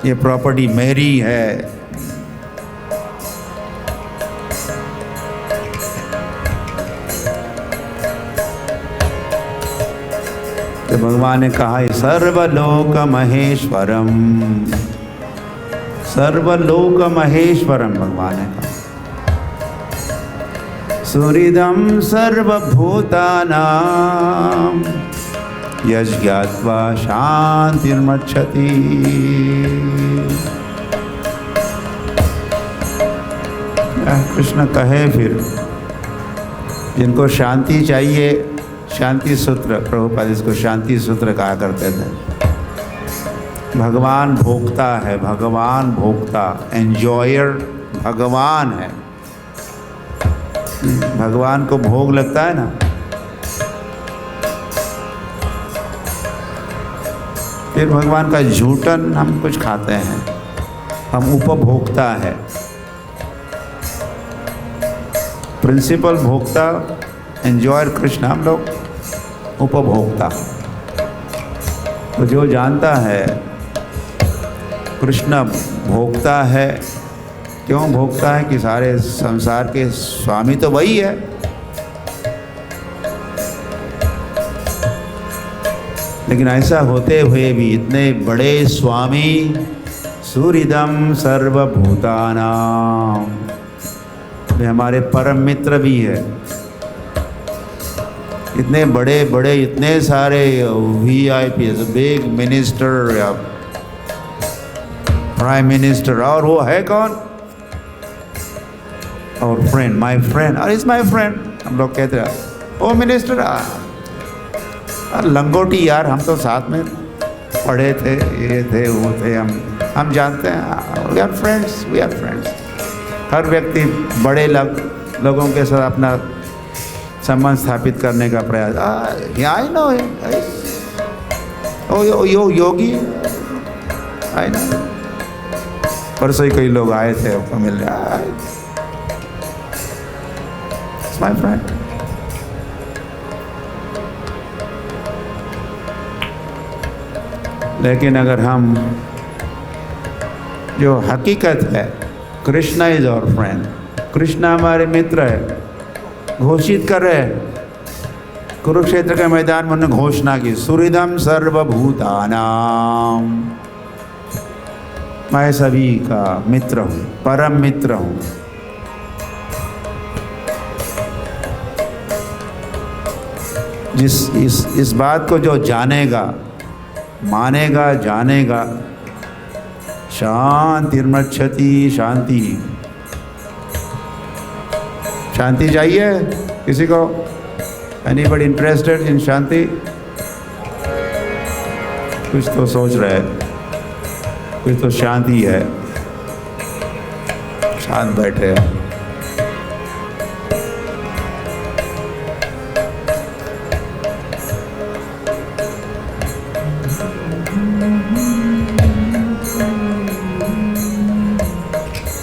ये प्रॉपर्टी मेरी है। तो भगवान ने कहा, सर्वलोक महेश्वरम, सर्वलोक महेश्वरम, भगवान ने कहा सुहृदं सर्वभूतानां यज्ञात्वा शांतिर्मच्छति। कृष्ण कहे फिर, जिनको शांति चाहिए, शांति सूत्र, प्रभुपाद इसको शांति सूत्र कहा करते थे। भगवान भोक्ता है, भगवान भोक्ता, एंजॉयर भगवान है। भगवान को भोग लगता है ना, फिर भगवान का झूठन हम कुछ खाते हैं, हम उपभोक्ता है। प्रिंसिपल भोक्ता, एंजॉयर कृष्ण, हम लोग उपभोक्ता। तो जो जानता है कृष्ण भोक्ता है, क्यों भोगता है? कि सारे संसार के स्वामी तो वही है। लेकिन ऐसा होते हुए भी इतने बड़े स्वामी, सुहृदं सर्वभूतानां, वे हमारे परम मित्र भी है। इतने बड़े बड़े इतने सारे VIP, बिग मिनिस्टर या प्राइम मिनिस्टर, और वो है कौन? और फ्रेंड, माय फ्रेंड, और इज माय फ्रेंड। हम लोग कहते हैं ओ मिनिस्टर, लंगोटी यार, हम तो साथ में पढ़े थे, ये थे वो थे, हम जानते हैं। We are friends, we are friends. हर व्यक्ति बड़े लोगों के साथ अपना संबंध स्थापित करने का प्रयास। I know oh Yogi, I know. परसों ही कई लोग आए थे आपको मिलने, माय फ्रेंड। लेकिन अगर हम जो हकीकत है, Krishna is our friend, Krishna हमारे मित्र है, घोषित कर रहे हैं। कुरुक्षेत्र के मैदान में उन्होंने घोषणा की, सुहृदम सर्वभूतानाम, मैं सभी का मित्र हूँ, परम मित्र हूँ। इस बात को जो जानेगा, मानेगा, जानेगा, शांतिर्मच्छति शांति। शांति चाहिए किसी को? एनीबडी इंटरेस्टेड इन शांति? कुछ तो सोच रहे हैं, कुछ तो शांति है, शांत बैठे हैं।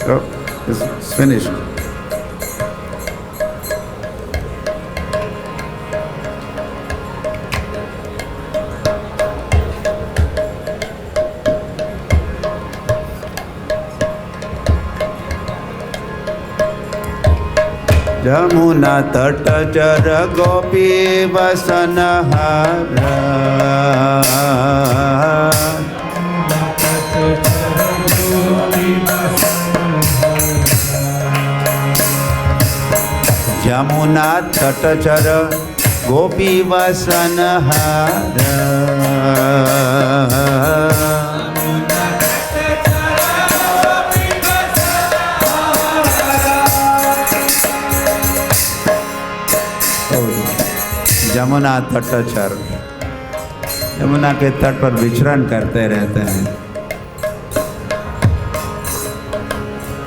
So, it's finished. जमुना तट चर गोपी वसन हर, जमुना तट चर गोपी वसन हर, यमुना तटचर, यमुना के तट पर विचरण करते रहते हैं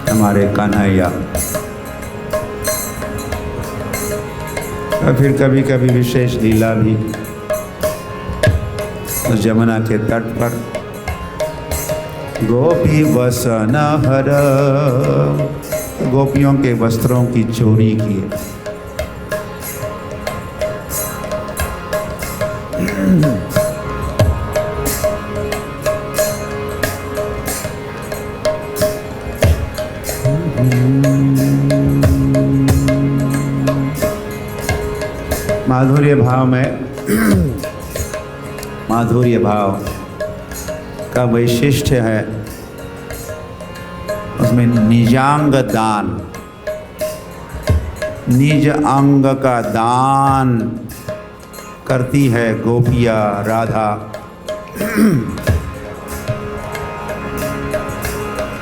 हमारे कन्हैया। और फिर कभी कभी विशेष लीला भी उस यमुना के तट पर। गोपी वसन हर, गोपियों के वस्त्रों की चोरी की। माधुर्य भाव में, माधुर्य भाव का वैशिष्ट्य है उसमें निजांग दान, निज अंग का दान करती है गोपिया राधा।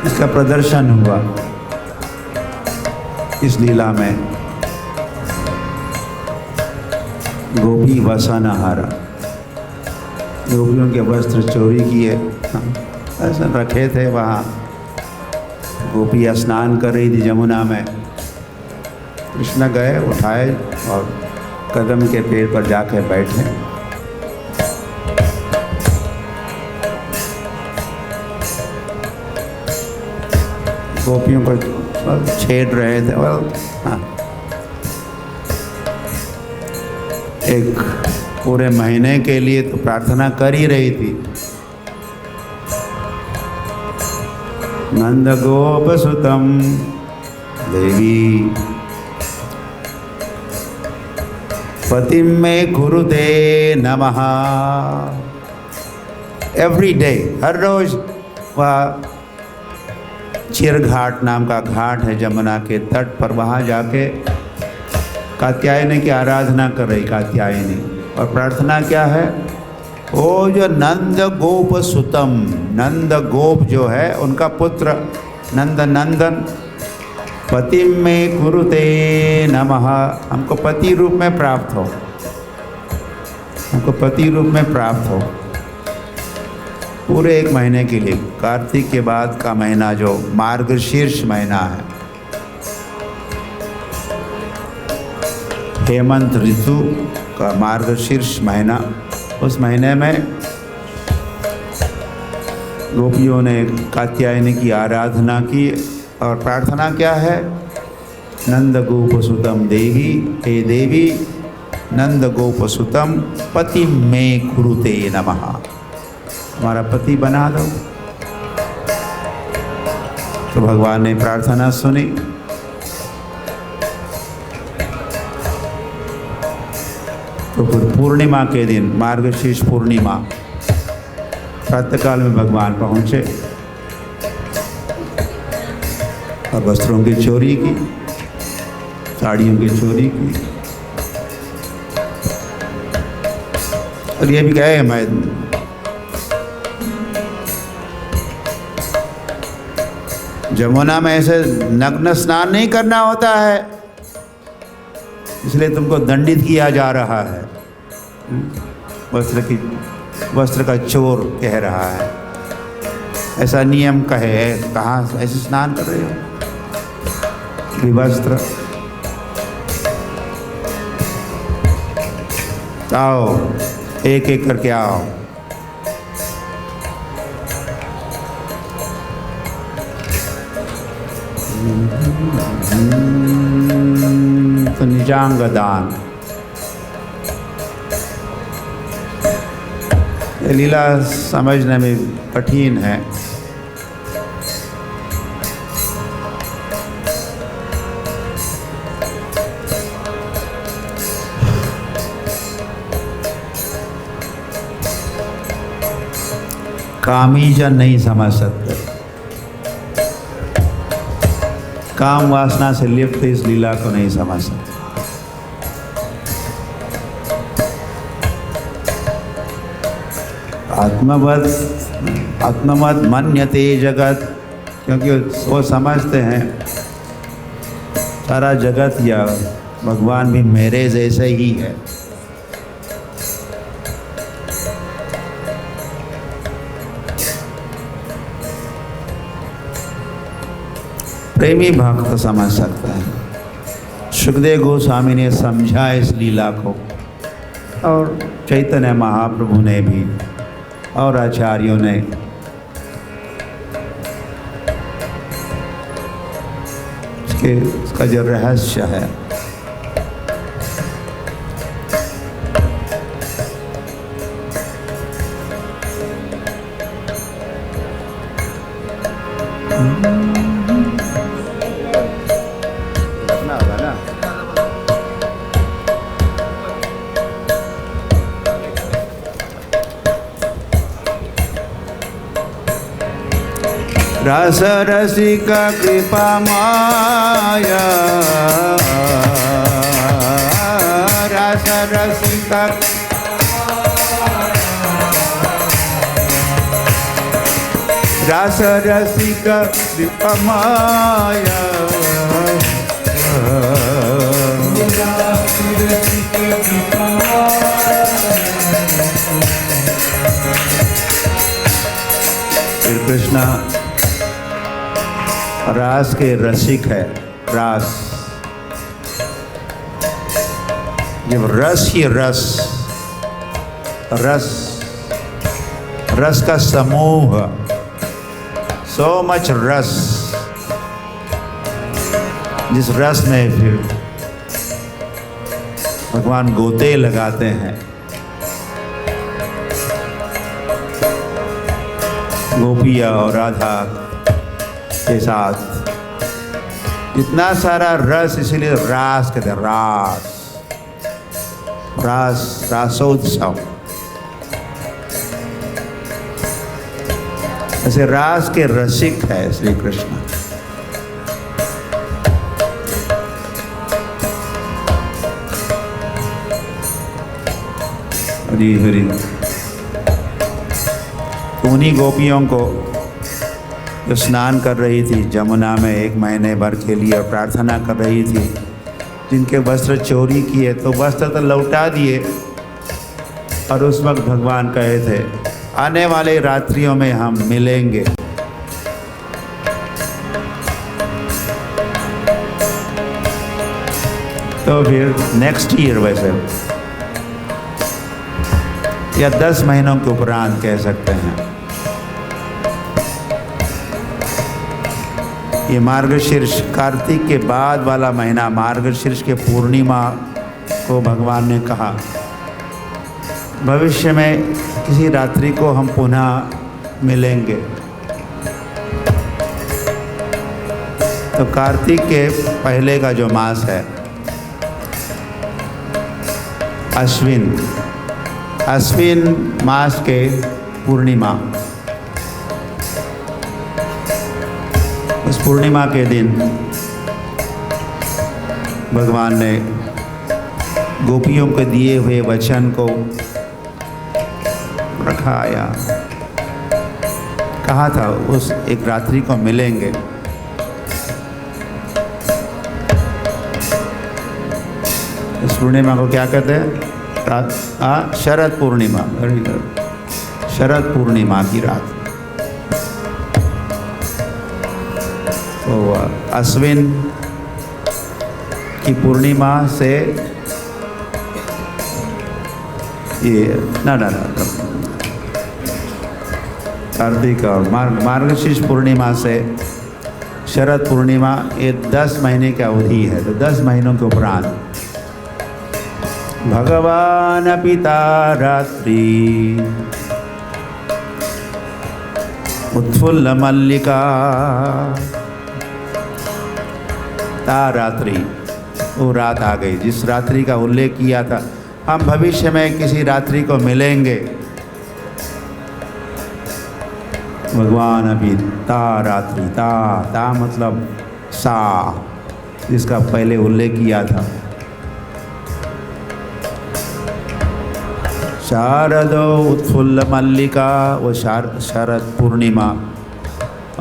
इसका प्रदर्शन हुआ इस लीला में। गोपी वसनहारा, गोपियों के वस्त्र चोरी किए, ऐसा रखे थे वहाँ। गोपियाँ स्नान कर रही थी यमुना में, कृष्ण गए, उठाए और कदम के पेड़ पर जाकर बैठे। गोपियों को छेड़ रहे थे। हाँ, एक पूरे महीने के लिए तो प्रार्थना कर ही रही थी। नंद गोप सुतम देवी पतिम में कुरुते नमः। एवरी डे, हर रोज वह चिरघाट नाम का घाट है यमुना के तट पर, वहाँ जाके कात्यायनी की आराधना कर रही कात्यायनी। और प्रार्थना क्या है? वो जो नंद गोप सुतम, नंद गोप जो है उनका पुत्र नंद नंदन, पति में कुरुते नमः, हमको पति रूप में प्राप्त हो, हमको पति रूप में प्राप्त हो पूरे 1 महीने के लिए। कार्तिक के बाद का महीना जो मार्गशीर्ष महीना है, हेमंत ऋतु का मार्गशीर्ष महीना, उस महीने में गोपियों ने कात्यायनी की आराधना की। और प्रार्थना क्या है? नंद गोप सुतम देवी, हे देवी नंद गोप सुतम पति में कुरुते नमः, हमारा पति बना दो। तो भगवान ने प्रार्थना सुनी। तो फिर पूर्णिमा के दिन, मार्गशीर्ष पूर्णिमा, प्रातःकाल में भगवान पहुँचे और वस्त्रों की चोरी की, साड़ियों की चोरी की। और ये भी कहे मैं जमुना में ऐसे नग्न स्नान नहीं करना होता है, इसलिए तुमको दंडित किया जा रहा है। वस्त्र का चोर कह रहा है, ऐसा नियम कहे, कहाँ ऐसे स्नान कर रहे हो विवस्त्र। आओ एक एक करके आओ। तो निजांग दान, ये लीला समझने में कठिन है। कामी जन नहीं समझ सकते, काम वासना से लिप्त इस लीला को नहीं समझ सकते। आत्मवत मन्यते जगत, क्योंकि वो समझते हैं सारा जगत या भगवान भी मेरे जैसे ही है। प्रेमी भक्त समझ सकता है। सुखदेव गोस्वामी ने समझा इस लीला को, और चैतन्य महाप्रभु ने भी, और आचार्यों ने। इसका जो रहस्य है, रस रसिका कृपा माया, रस रसिका रस रसिका कृपा माया, श्री कृष्णा रास के रसिक है। रास जब रस ही रस, रस रस का समूह, सो मच रस, जिस रस में फिर भगवान गोते लगाते हैं, गोपिया और राधा के साथ इतना सारा रस, इसीलिए रास कहते हैं। रास रास रासोत्सव, ऐसे रास के रसिक है श्री कृष्ण। हरी हरी। उन्हीं गोपियों को जो स्नान कर रही थी जमुना में 1 महीने भर के लिए और प्रार्थना कर रही थी, जिनके वस्त्र चोरी किए तो वस्त्र तो लौटा दिए। और उस वक्त भगवान कहे थे आने वाले रात्रियों में हम मिलेंगे। तो फिर नेक्स्ट ईयर वैसे या 10 महीनों के उपरांत कह सकते हैं, ये मार्गशीर्ष कार्तिक के बाद वाला महीना, मार्गशीर्ष के पूर्णिमा को भगवान ने कहा भविष्य में किसी रात्रि को हम पुनः मिलेंगे। तो कार्तिक के पहले का जो मास है अश्विन मास के पूर्णिमा, उस पूर्णिमा के दिन भगवान ने गोपियों को दिए हुए वचन को रखाया। कहा था उस एक रात्रि को मिलेंगे। इस पूर्णिमा को क्या कहते हैं? शरद पूर्णिमा। वेरी गुड, शरद पूर्णिमा की रात। तो अश्विन की पूर्णिमा से ये ना कार्तिक और मार्गशीर्ष पूर्णिमा से शरद पूर्णिमा, ये 10 महीने की अवधि है। तो 10 महीनों के उपरांत भगवान पिता रात्रि उत्फुल्ल मल्लिका, रात्रि वो रात आ गई जिस रात्रि का उल्लेख किया था, हम भविष्य में किसी रात्रि को मिलेंगे। भगवान अभी रात्रि, ता मतलब सा, जिसका पहले उल्लेख किया था। शारदो उत्फुल्ल मल्लिका, वो शरद पूर्णिमा,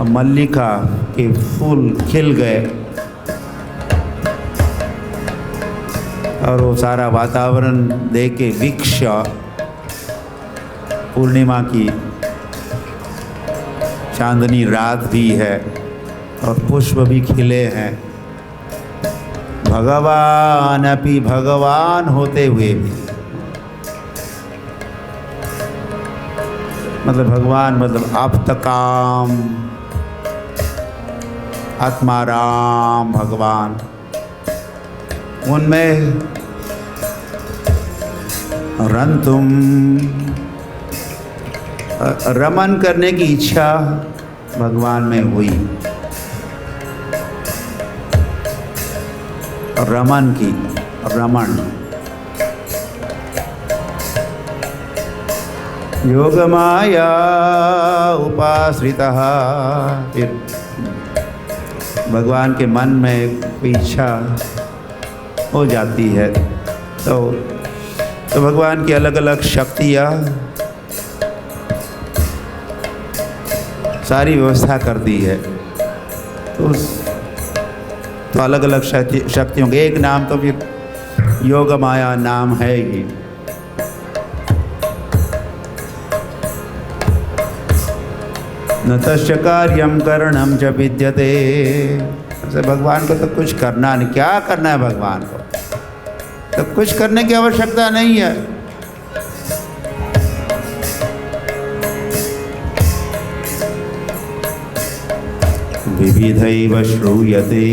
मल्लिका के फूल खिल गए और वो सारा वातावरण देख के वृक्ष, पूर्णिमा की चांदनी रात भी है और पुष्प भी खिले हैं। भगवान अपि, भगवान होते हुए भी, मतलब भगवान मतलब आप्तकाम, आत्माराम भगवान, उनमें रंतुम, रमन करने की इच्छा भगवान में हुई। रमन की, रमन, योग माया उपाश्रितः, फिर भगवान के मन में कोई इच्छा हो जाती है तो भगवान की अलग अलग शक्तियाँ सारी व्यवस्था कर दी है। तो अलग अलग शक्तियों के एक नाम तो फिर योग माया नाम है ही। न तस्य कार्यम करणम च विद्यते, भगवान को तो कुछ करना नहीं। क्या करना है भगवान को? तो कुछ करने की आवश्यकता नहीं है। विविधैव श्रूयते,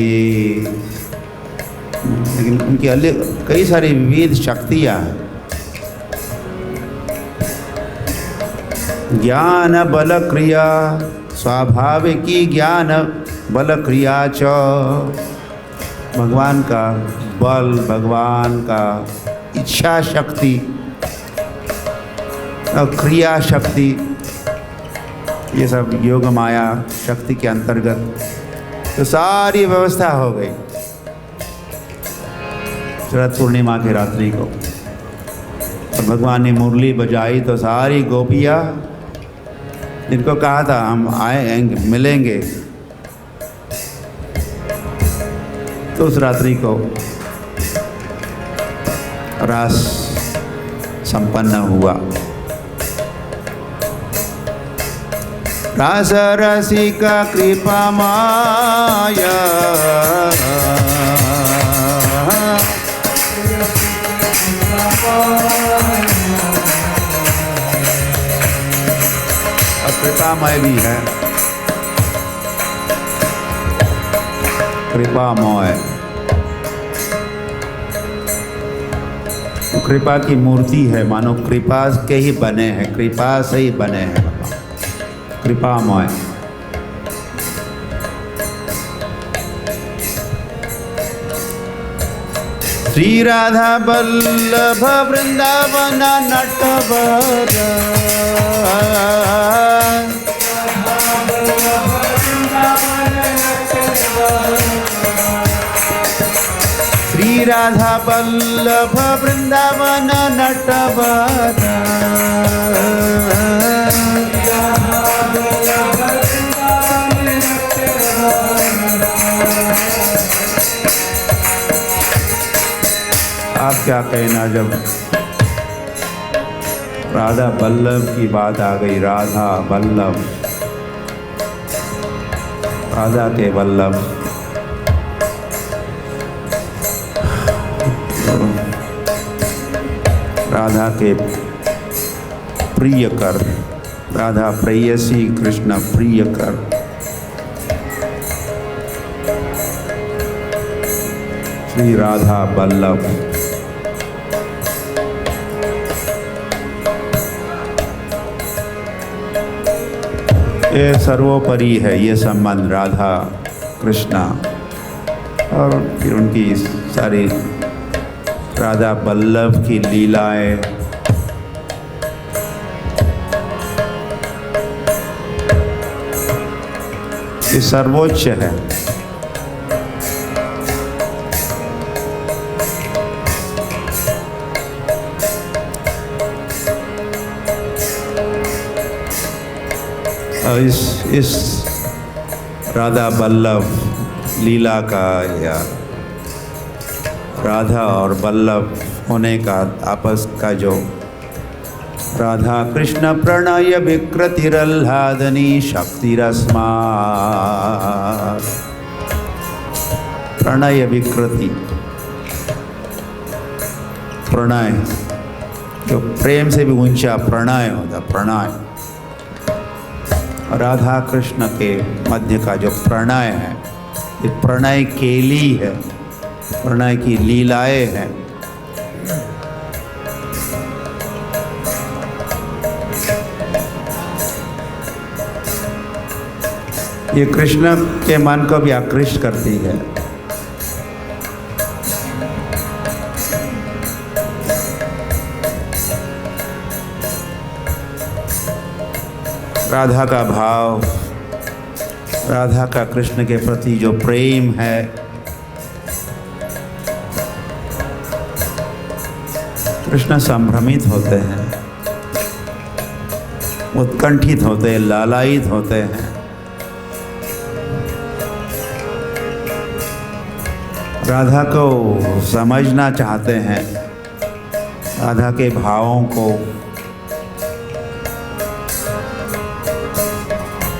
लेकिन उनकी अलग कई सारी विविध शक्तियाँ हैं। ज्ञान बल क्रिया, स्वाभाविकी ज्ञान बल क्रिया च, भगवान का बल, भगवान का इच्छा शक्ति और क्रिया शक्ति, ये सब योग माया शक्ति के अंतर्गत तो सारी व्यवस्था हो गई शरद पूर्णिमा की रात्रि को। और भगवान ने मुरली बजाई तो सारी गोपियाँ, जिनको कहा था हम आएंगे मिलेंगे, तो उस रात्रि को रास संपन्न हुआ। रास रसिका कृपा माया, कृपामय भी है, कृपामय, कृपा की मूर्ति है, मानो कृपा के ही बने हैं, कृपा से ही बने हैं, कृपामय। श्री राधा वल्लभ वृंदावन नटवर, श्री राधा वल्लभ वृंदावन नटवर, आप क्या कहना, जब राधा वल्लभ की बात आ गई, राधा वल्लभ, राधा के वल्लभ, राधा के प्रिय कर, राधा प्रेयसी कृष्ण प्रिय कर, श्री राधा वल्लभ। ये सर्वोपरि है ये संबंध राधा कृष्णा, और फिर उनकी सारी राधा वल्लभ की लीलाएं, ये सर्वोच्च है। इस राधा वल्लभ लीला का, या राधा और वल्लभ होने का आपस का जो राधा कृष्ण प्रणय विकृतिरल्हादनी शक्तिरस्मा, प्रणय विकृति, प्रणय जो प्रेम से भी ऊंचा प्रणय होता, प्रणय, राधा कृष्ण के मध्य का जो प्रणय है, ये प्रणय केली है, प्रणय की लीलाएं हैं। ये कृष्ण के मन को भी आकृष्ट करती है। राधा का भाव, राधा का कृष्ण के प्रति जो प्रेम है, कृष्ण संभ्रमित होते हैं, उत्कंठित होते हैं, लालायित होते हैं। राधा को समझना चाहते हैं, राधा के भावों को।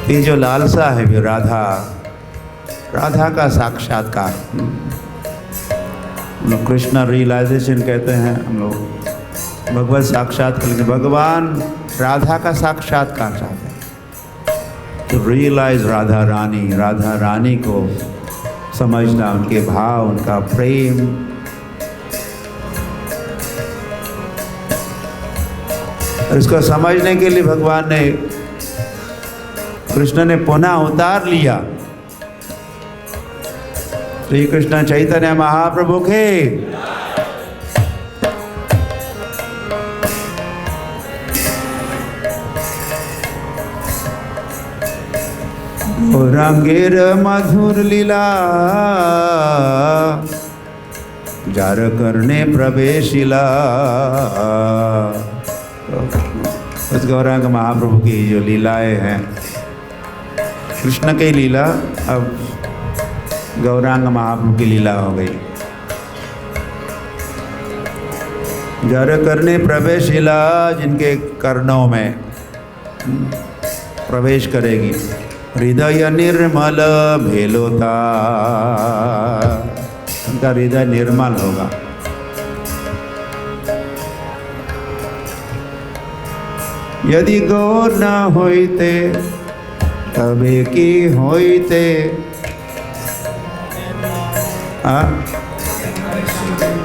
ये जो लालसा है वो राधा का साक्षात्कार, हम लोग कृष्ण रियलाइजेशन कहते हैं, हम लोग भगवत साक्षात्कार, भगवान राधा का साक्षात्कार चाहते हैं। तो रियलाइज राधा रानी को समझना, उनके भाव, उनका प्रेम। और इसको समझने के लिए भगवान ने, कृष्ण ने पुनः अवतार लिया। श्री कृष्ण चैतन्य महाप्रभु के गौरांगेर मधुर लीला, जार करने प्रवेशिला। उस गौरांग महाप्रभु की जो लीलाएं हैं, कृष्ण की लीला अब गौरांग महाप्रभु की लीला हो गई। जार करने प्रवेशिला, जिनके कर्णों में प्रवेश करेगी। हृदय निर्मल भेलोता, उनका हृदय निर्मल होगा। यदि गौर न होइते तबे की होइते।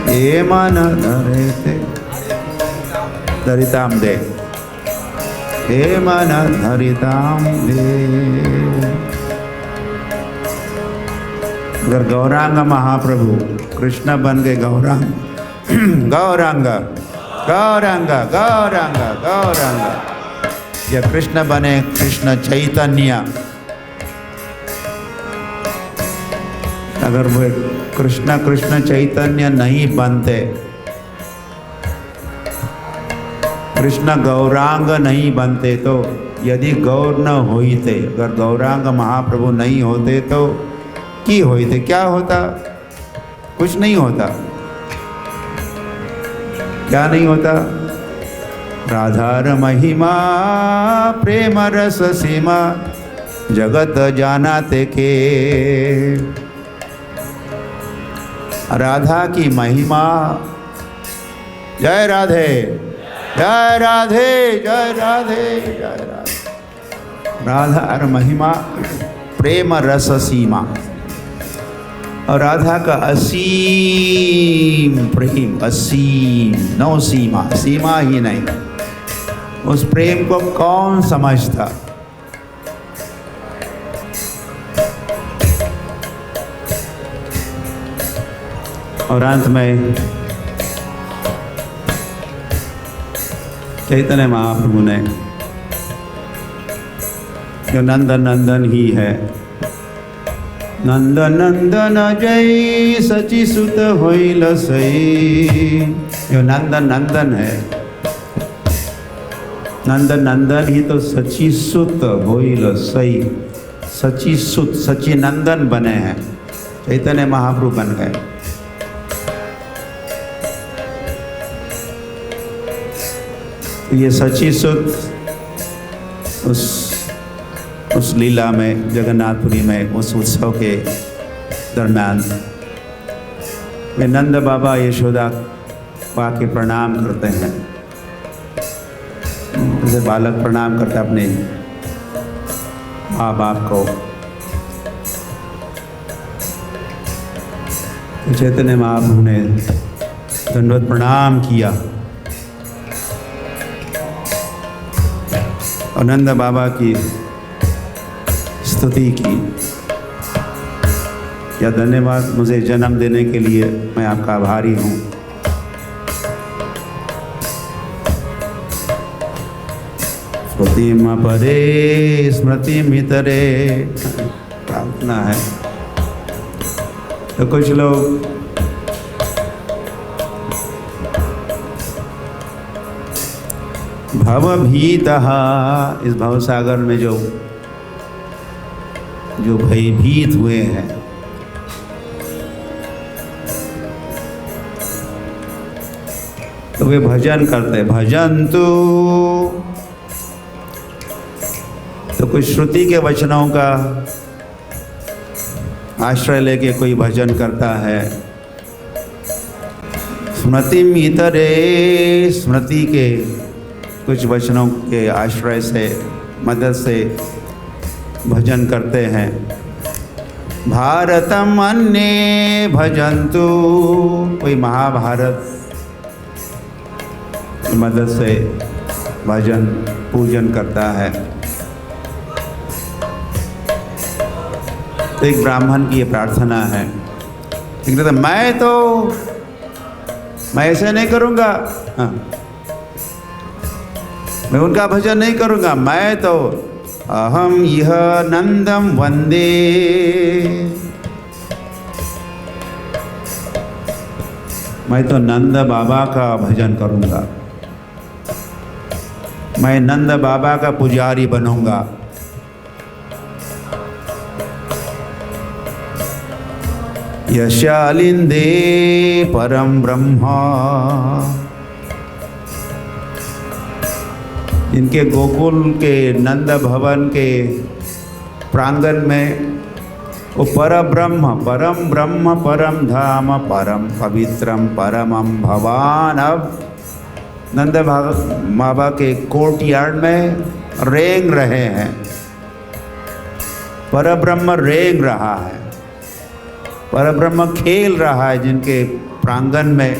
ये मन धरते धरिताम दे, हे मन धरिताम दे। अगर गौरांग महाप्रभु कृष्ण बन गए, गौरांग गौरांग गौरांग गौरांग गौरांग, या कृष्ण बने कृष्ण चैतन्य। अगर वो कृष्ण कृष्ण चैतन्य नहीं बनते, कृष्ण गौरांग नहीं बनते, तो यदि गौर न होते, अगर गौरांग महाप्रभु नहीं होते तो की होते, क्या होता? कुछ नहीं होता। क्या नहीं होता? राधार महिमा प्रेम रस सीमा जगत जानाते के। राधा की महिमा, जय राधे जय राधे जय राधे जय राधे। राधा और महिमा प्रेम रस सीमा, और राधा का असीम प्रेम, असीम, नो सीमा, सीमा ही नहीं। उस प्रेम को कौन समझता? और अंत में चैतन्य महाप्रभु ने, जो नंदन नंदन ही है, नंदन नंदन जय सची सुत होइल सई, जो नंदन नंदन है, नंदन नंदन ही तो सची सुत होइल सई, सची सुत, सची नंदन बने हैं, चैतन्य महाप्रभु बन गए। ये सची सुत उस लीला में, जगन्नाथपुरी में, उस उत्सव के दरम्यान वे नंद बाबा यशोदा को आके प्रणाम करते हैं, जैसे बालक प्रणाम करते अपने माँ बाप को। चैतन्य महाप्रभु ने दंडवत प्रणाम किया और नंद बाबा की स्तुति की। या धन्यवाद, मुझे जन्म देने के लिए मैं आपका आभारी हूँ। स्मृति परे स्मृति मितरे, प्रार्थना है। तो कुछ लोग भवभीतः, इस भवसागर में जो भयभीत हुए हैं, तो वे भजन करते, भजन्तु। तो कुछ श्रुति के वचनों का आश्रय लेके कोई भजन करता है। स्मृति मितरे, स्मृति के कुछ वचनों के आश्रय से, मदद से भजन करते हैं। भारतम अन्ये भजन्तु, कोई महाभारत की मदद से भजन पूजन करता है। तो एक ब्राह्मण की ये प्रार्थना है, मैं ऐसे नहीं करूँगा, हाँ, मैं उनका भजन नहीं करूँगा, मैं तो अहम यह नंदम वंदे। मैं तो नंद बाबा का भजन करूँगा, मैं नंद बाबा का पुजारी बनूँगा। यशालिंदे परम ब्रह्मा, इनके गोकुल के नंद भवन के प्रांगण में वो परम ब्रह्म परम धाम परम पवित्रम परमम भवान अब नंद बाबा के कोर्टयार्ड में रेंग रहे हैं। परब्रह्म रेंग रहा है, परब्रह्म खेल रहा है जिनके प्रांगण में।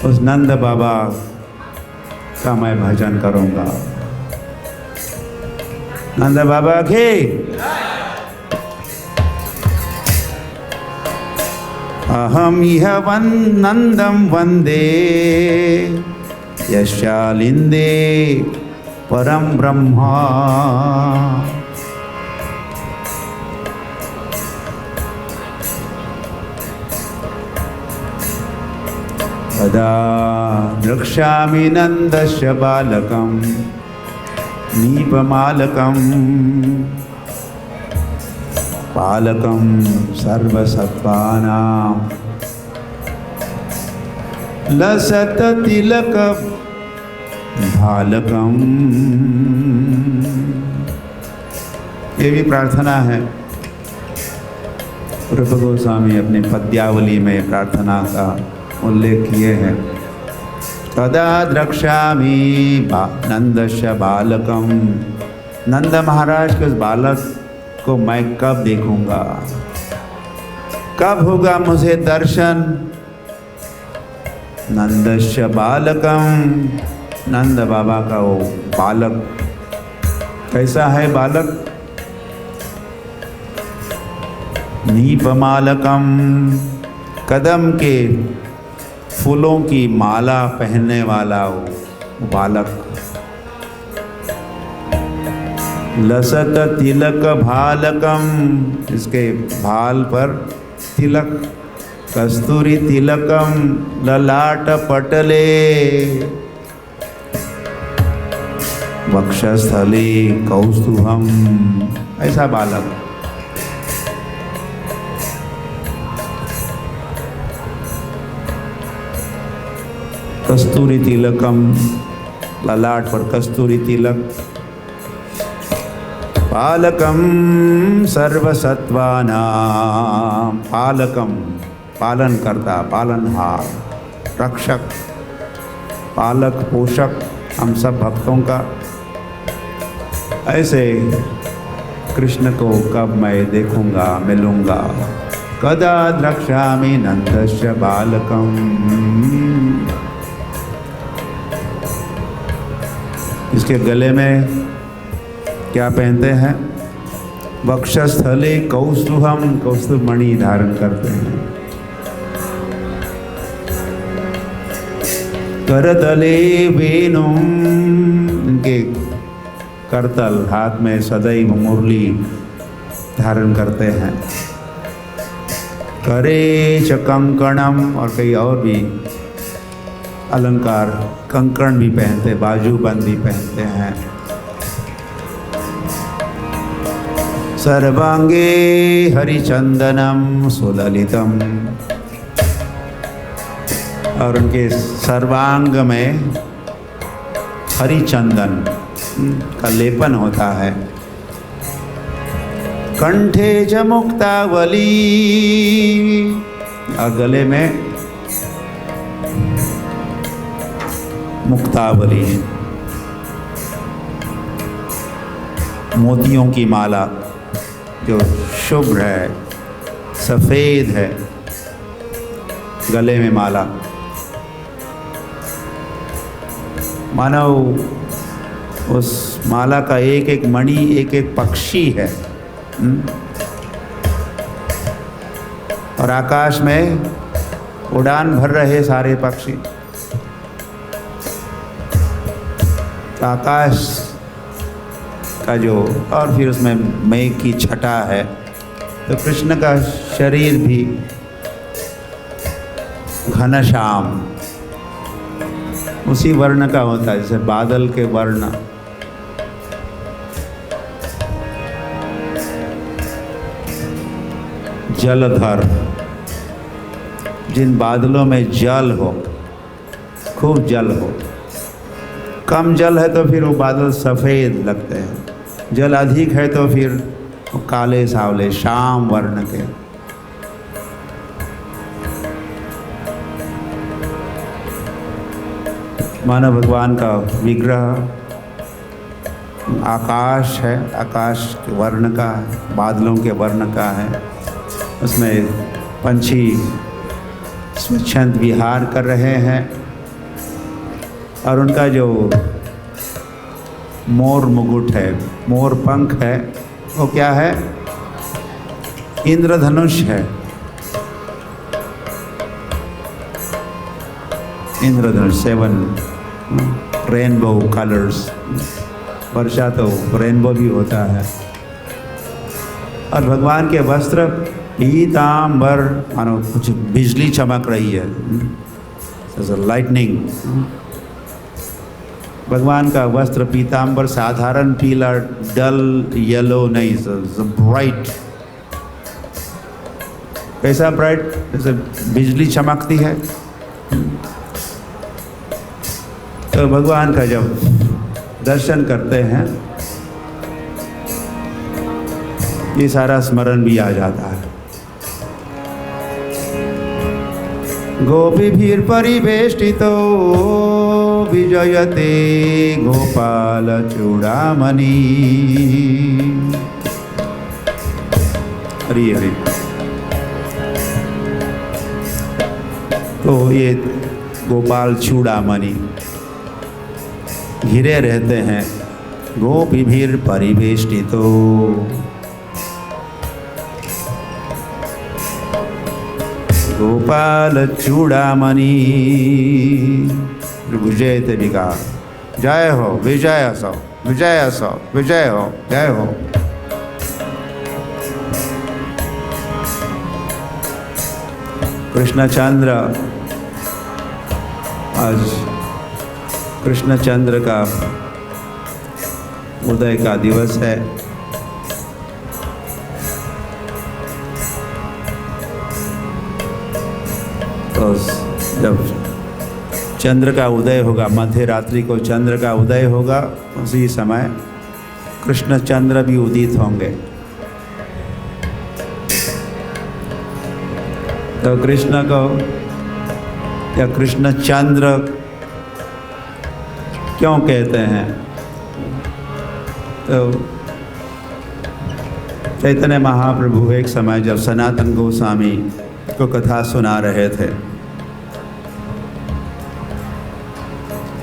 उस नंद बाबा का मैं भजन करूँगा। नंद बाबा के अहम इह नंदम वंदे यशालिंदे परम ब्रह्मा। कदा द्रक्ष्यामि नन्दस्य बालकं नीपमालकं पालकं सर्वसत्त्वानां लसततिलक भालकं। ये भी प्रार्थना है। रूप गोस्वामी अपनी पद्यावली में प्रार्थना का उल्लेख किए हैं। तदा द्रक्ष्यामि नंदस्य बालकम, नंद महाराज के उस बालक को मैं कब देखूंगा, कब होगा मुझे दर्शन। नंदस्य बालकम, नंद बाबा का वो बालक कैसा है बालक। नीपमालकम, कदम के फूलों की माला पहनने वाला वो बालक। लसत तिलक भालकम, इसके भाल पर तिलक। कस्तूरी तिलकम ललाट पटले, वक्षस्थले कौस्तुभम, ऐसा बालक। कस्तूरी तिलकम, ललाट पर कस्तूरी तिलक। पालकम सर्वसत्त्वानां, पालकम पालन करता, पालनहार, रक्षक, पालक पोषक हम सब भक्तों का। ऐसे कृष्ण को कब मैं देखूंगा, मिलूंगा। कदा द्रक्ष्यामि नंदस्य बालकम। इसके गले में क्या पहनते हैं। वक्षस्थले कौस्तुभम, कौस्तुभ मणि धारण करते हैं। करतले वेणुम, इनके करतल हाथ में सदैव मुरली धारण करते हैं। करे च कंकणम, और कई और भी अलंकार, कंकण भी पहनते, बाजूबंद भी पहनते हैं। सर्वांगे हरिचंदनम सुललितम, और उनके सर्वांग में हरिचंदन का लेपन होता है। कंठे च मुक्तावली, और गले में मुक्तावली, मोतियों की माला जो शुभ्र है, सफ़ेद है, गले में माला। मानव उस माला का एक एक मणि एक एक पक्षी है। और आकाश में उड़ान भर रहे सारे पक्षी। आकाश का जो, और फिर उसमें मेघ की छटा है, तो कृष्ण का शरीर भी घनश्याम, उसी वर्ण का होता है, जैसे बादल के वर्ण। जलधर, जिन बादलों में जल हो, खूब जल हो। कम जल है तो फिर वो बादल सफ़ेद लगते हैं, जल अधिक है तो फिर वो काले सावले श्याम वर्ण के। मानो भगवान का विग्रह आकाश है, आकाश के वर्ण का है, बादलों के वर्ण का है। उसमें पंछी स्वच्छंद विहार कर रहे हैं और उनका जो मोर मुकुट है, मोर पंख है, वो क्या है? इंद्रधनुष है। इंद्रधनुष 7 रेनबो कलर्स। वर्षा तो रेनबो भी होता है। और भगवान के वस्त्र पीतांबर, मानो कुछ बिजली चमक रही है, जैसे लाइटनिंग। भगवान का वस्त्र पीतांबर साधारण पीला, डल येलो नहीं, ब्राइट। कैसा ब्राइट? जैसे बिजली चमकती है। तो भगवान का जब दर्शन करते हैं ये सारा स्मरण भी आ जाता है। गोपीभिर परिवेष्टितो विजयते गोपाल चूड़ामणि। हरि हरि। तो ये गोपाल चूड़ामणि घिरे रहते हैं। गोपीभिर परिवेष्टितो, गोपाल चूड़ामणि। विजयते विका, जय हो, विजय सो, विजय सो, विजय हो, जय हो। कृष्णचंद्र, आज कृष्णचंद्र का उदय का दिवस है। तो जब चंद्र का उदय होगा, मध्य रात्रि को चंद्र का उदय होगा, उसी समय कृष्णचंद्र भी उदित होंगे। तो कृष्ण को या कृष्णचंद्र क्यों कहते हैं? तो चैतन्य महाप्रभु एक समय जब सनातन गोस्वामी को कथा सुना रहे थे,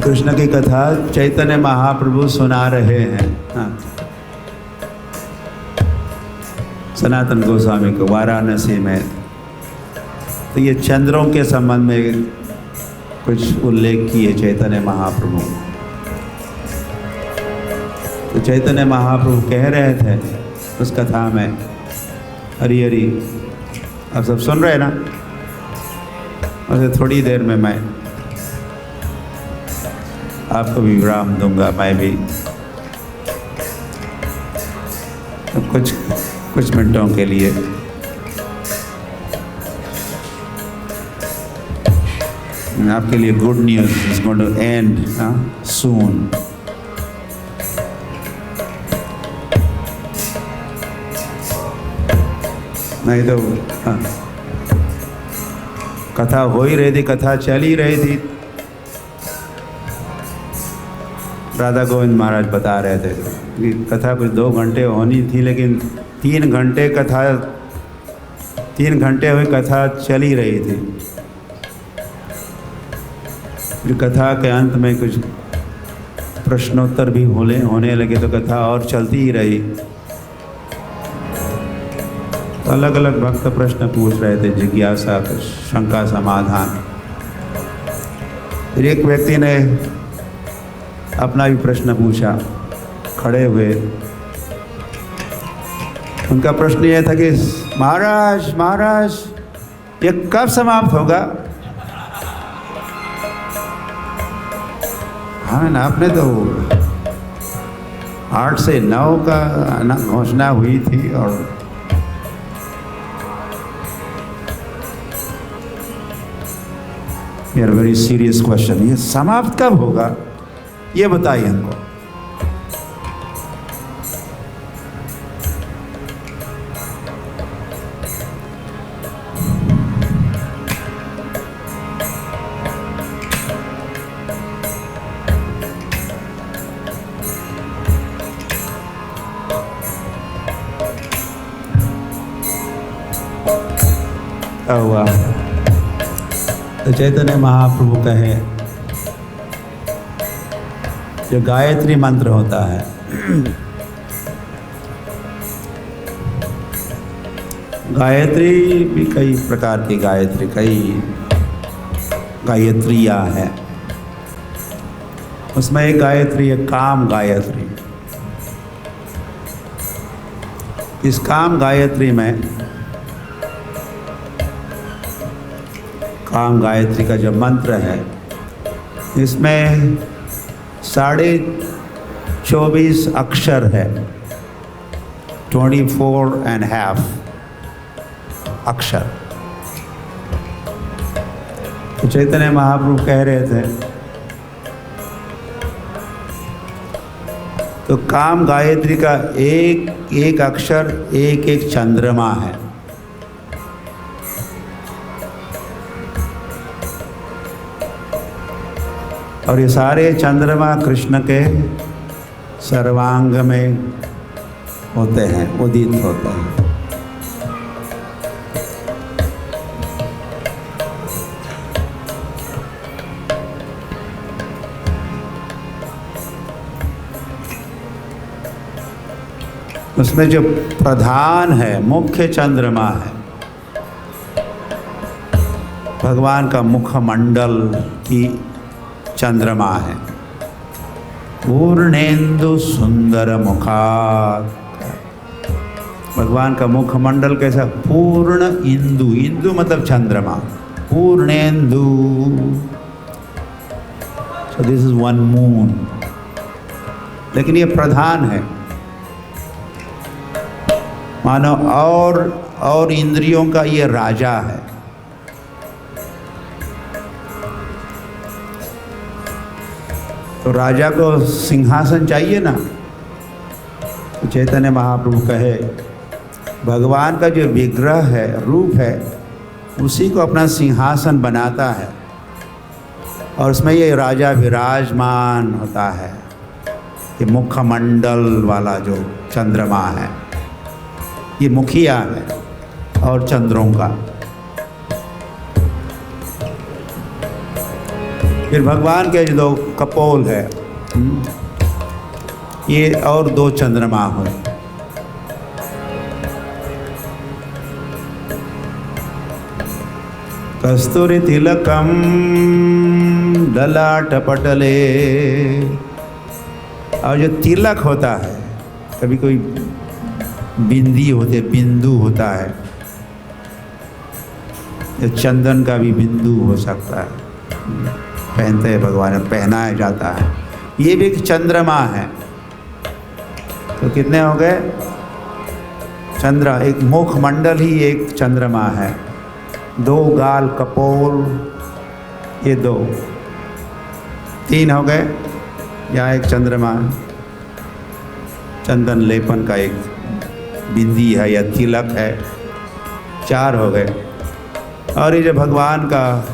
कृष्ण की कथा चैतन्य महाप्रभु सुना रहे हैं। हाँ, सनातन गोस्वामी को वाराणसी में। तो ये चंद्रों के संबंध में कुछ उल्लेख किए चैतन्य महाप्रभु। तो चैतन्य महाप्रभु कह रहे थे उस कथा में, हरि हरि, आप सब सुन रहे हैं ना? और थोड़ी देर में मैं आपको भी विराम दूंगा, मैं भी तो कुछ मिनटों के लिए। आपके लिए good news is going to end soon. नहीं तो कथा हो ही रही थी, कथा चल ही रही थी। राधा गोविंद महाराज बता रहे थे कि कथा कुछ 2 घंटे होनी थी, लेकिन 3 घंटे हुई कथा चल ही रही थी। फिर कथा के अंत में कुछ प्रश्नोत्तर भी होने लगे, तो कथा और चलती ही रही। तो अलग अलग भक्त प्रश्न पूछ रहे थे, जिज्ञासा, शंका, समाधान। फिर एक व्यक्ति ने अपना भी प्रश्न पूछा खड़े हुए। उनका प्रश्न यह था कि महाराज ये कब समाप्त होगा? हाँ ना, आपने तो 8 से 9 का घोषणा हुई थी और यार वेरी सीरियस क्वेश्चन, ये समाप्त कब होगा ये बताइए हमको। हुआ तो चैतन्य महाप्रभु कहे जो गायत्री मंत्र होता है, गायत्री भी कई प्रकार की गायत्री, कई गायत्रियाँ हैं। उसमें एक गायत्री है काम गायत्री। इस काम गायत्री में, काम गायत्री का जो मंत्र है इसमें 24.5 अक्षर है, 24.5 अक्षर। तो चैतन्य महाप्रभु कह रहे थे तो काम गायत्री का एक एक अक्षर एक एक चंद्रमा है। और ये सारे चंद्रमा कृष्ण के सर्वांग में होते हैं, उदित होते हैं। उसमें जो प्रधान है, मुख्य चंद्रमा है, भगवान का मुखमंडल की चंद्रमा है। पूर्णेंदु सुंदर मुखात, भगवान का मुखमंडल कैसा? पूर्ण इंदु, इंदु मतलब चंद्रमा, Purnendu. So this is one moon, लेकिन ये प्रधान है, मानो और इंद्रियों का ये राजा है। तो राजा को सिंहासन चाहिए ना, तो चैतन्य महाप्रभु कहे भगवान का जो विग्रह है, रूप है, उसी को अपना सिंहासन बनाता है और उसमें ये राजा विराजमान होता है। ये मुखमंडल वाला जो चंद्रमा है, ये मुखिया है और चंद्रों का। फिर भगवान के जो 2 कपोल है, ये और 2 चंद्रमा हुए। कस्तूरी तिलकम ललाट पटले, और जो तिलक होता है, कभी कोई बिंदी होते, बिंदु होता है, ये चंदन का भी बिंदु हो सकता है, पहनते हैं भगवान, पहनाया जाता है। ये भी एक चंद्रमा है। तो कितने हो गए? चंद्र, एक मुखमंडल ही एक चंद्रमा है, 2 गाल कपोल, ये 2, 3 हो गए। यहाँ एक चंद्रमा, चंदन लेपन का एक बिंदी है या तिलक है, 4 हो गए। और ये जो भगवान का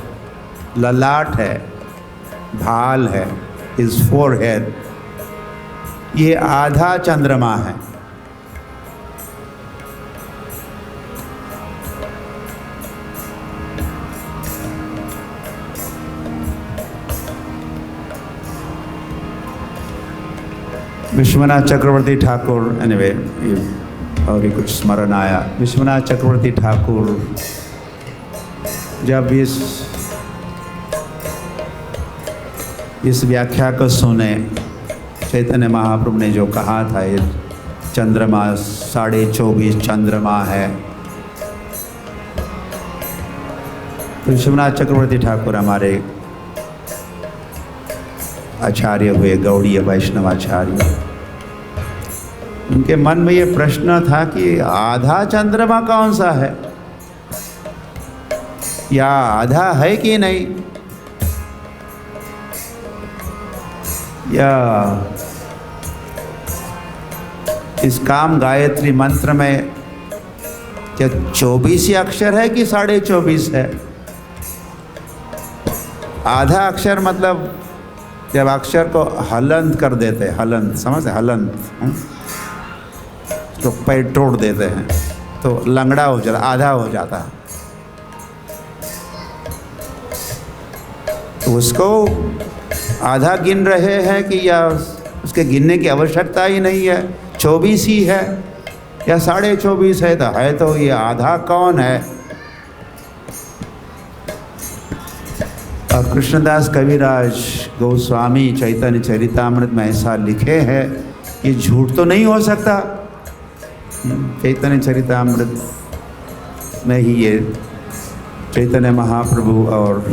ललाट है, भाल है, इस फोरहेड, ये आधा चंद्रमा है। विश्वनाथ चक्रवर्ती ठाकुर, एनीवे, और भी कुछ स्मरण आया। विश्वनाथ चक्रवर्ती ठाकुर जब इस व्याख्या को सुने, चैतन्य महाप्रभु ने जो कहा था, ये चंद्रमा 24.5 चंद्रमा है, तो विश्वनाथ चक्रवर्ती ठाकुर हमारे आचार्य हुए, गौड़ीय वैष्णवाचार्य। उनके मन में ये प्रश्न था कि आधा चंद्रमा कौन सा है, या आधा है कि नहीं, या इस काम गायत्री मंत्र में क्या 24 ही अक्षर है कि 24.5 है। आधा अक्षर मतलब जब अक्षर को हलंत कर देते, हलंत समझते, हलंत तो पैर तोड़ देते हैं तो लंगड़ा हो जाता, आधा हो जाता है। तो उसको आधा गिन रहे हैं कि या उसके गिनने की आवश्यकता ही नहीं है, 24 ही है या 24.5 है तो ये आधा कौन है। और कृष्णदास कविराज गोस्वामी चैतन्य चरितामृत में ऐसा लिखे हैं, ये झूठ तो नहीं हो सकता। चैतन्य चरितामृत में ही ये चैतन्य महाप्रभु और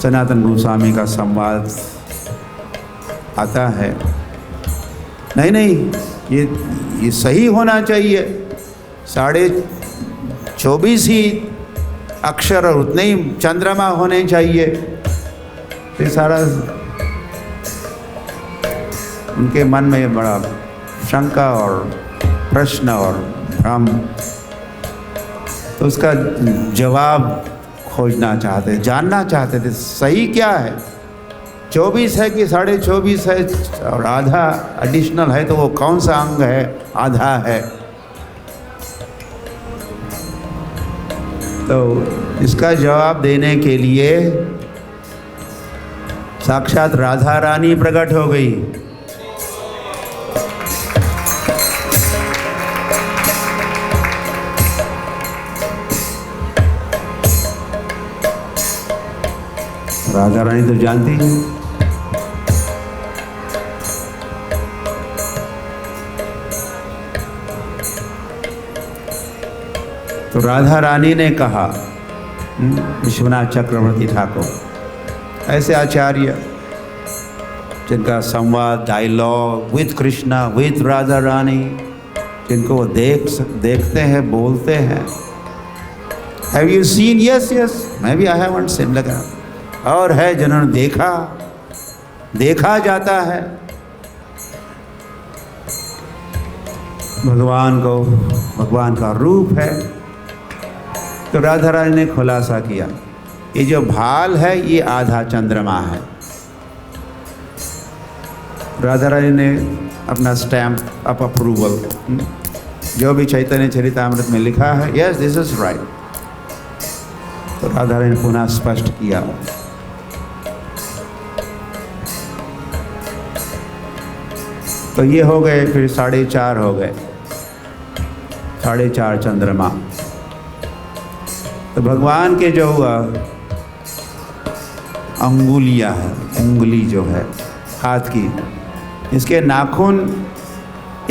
सनातन गोस्वामी का संवाद आता है। नहीं, ये सही होना चाहिए, 24.5 ही अक्षर और उतने ही चंद्रमा होने चाहिए। ये सारा उनके मन में बड़ा शंका और प्रश्न और भ्रम, तो उसका जवाब खोजना चाहते, जानना चाहते थे सही क्या है, 24 है कि 24.5 है, और आधा एडिशनल है तो वो कौन सा अंग है, आधा है। तो इसका जवाब देने के लिए साक्षात राधा रानी प्रकट हो गई। राधा रानी तो जानती है। तो राधा रानी ने कहा, विश्वनाथ चक्रवर्ती ठाकुर ऐसे आचार्य जिनका संवाद, dialogue with Krishna, with Radha Rani, जिनको वो देखते हैं, बोलते हैं। Have you seen? Yes yes, मैं भी आई हैवंट सीन लगा। और है जिन्होंने देखा जाता है भगवान को, भगवान का रूप है। तो राधा रानी ने खुलासा किया, ये जो भाल है ये आधा चंद्रमा है। राधा रानी ने अपना स्टैम्प ऑफ अप्रूवल, जो भी चैतन्य चरितामृत में लिखा है, यस दिस इज राइट। तो राधा रानी ने पुनः स्पष्ट किया। तो ये हो गए, फिर 4.5 हो गए, 4.5 चंद्रमा। तो भगवान के जो अंगुलियां है, उंगली जो है हाथ की, इसके नाखून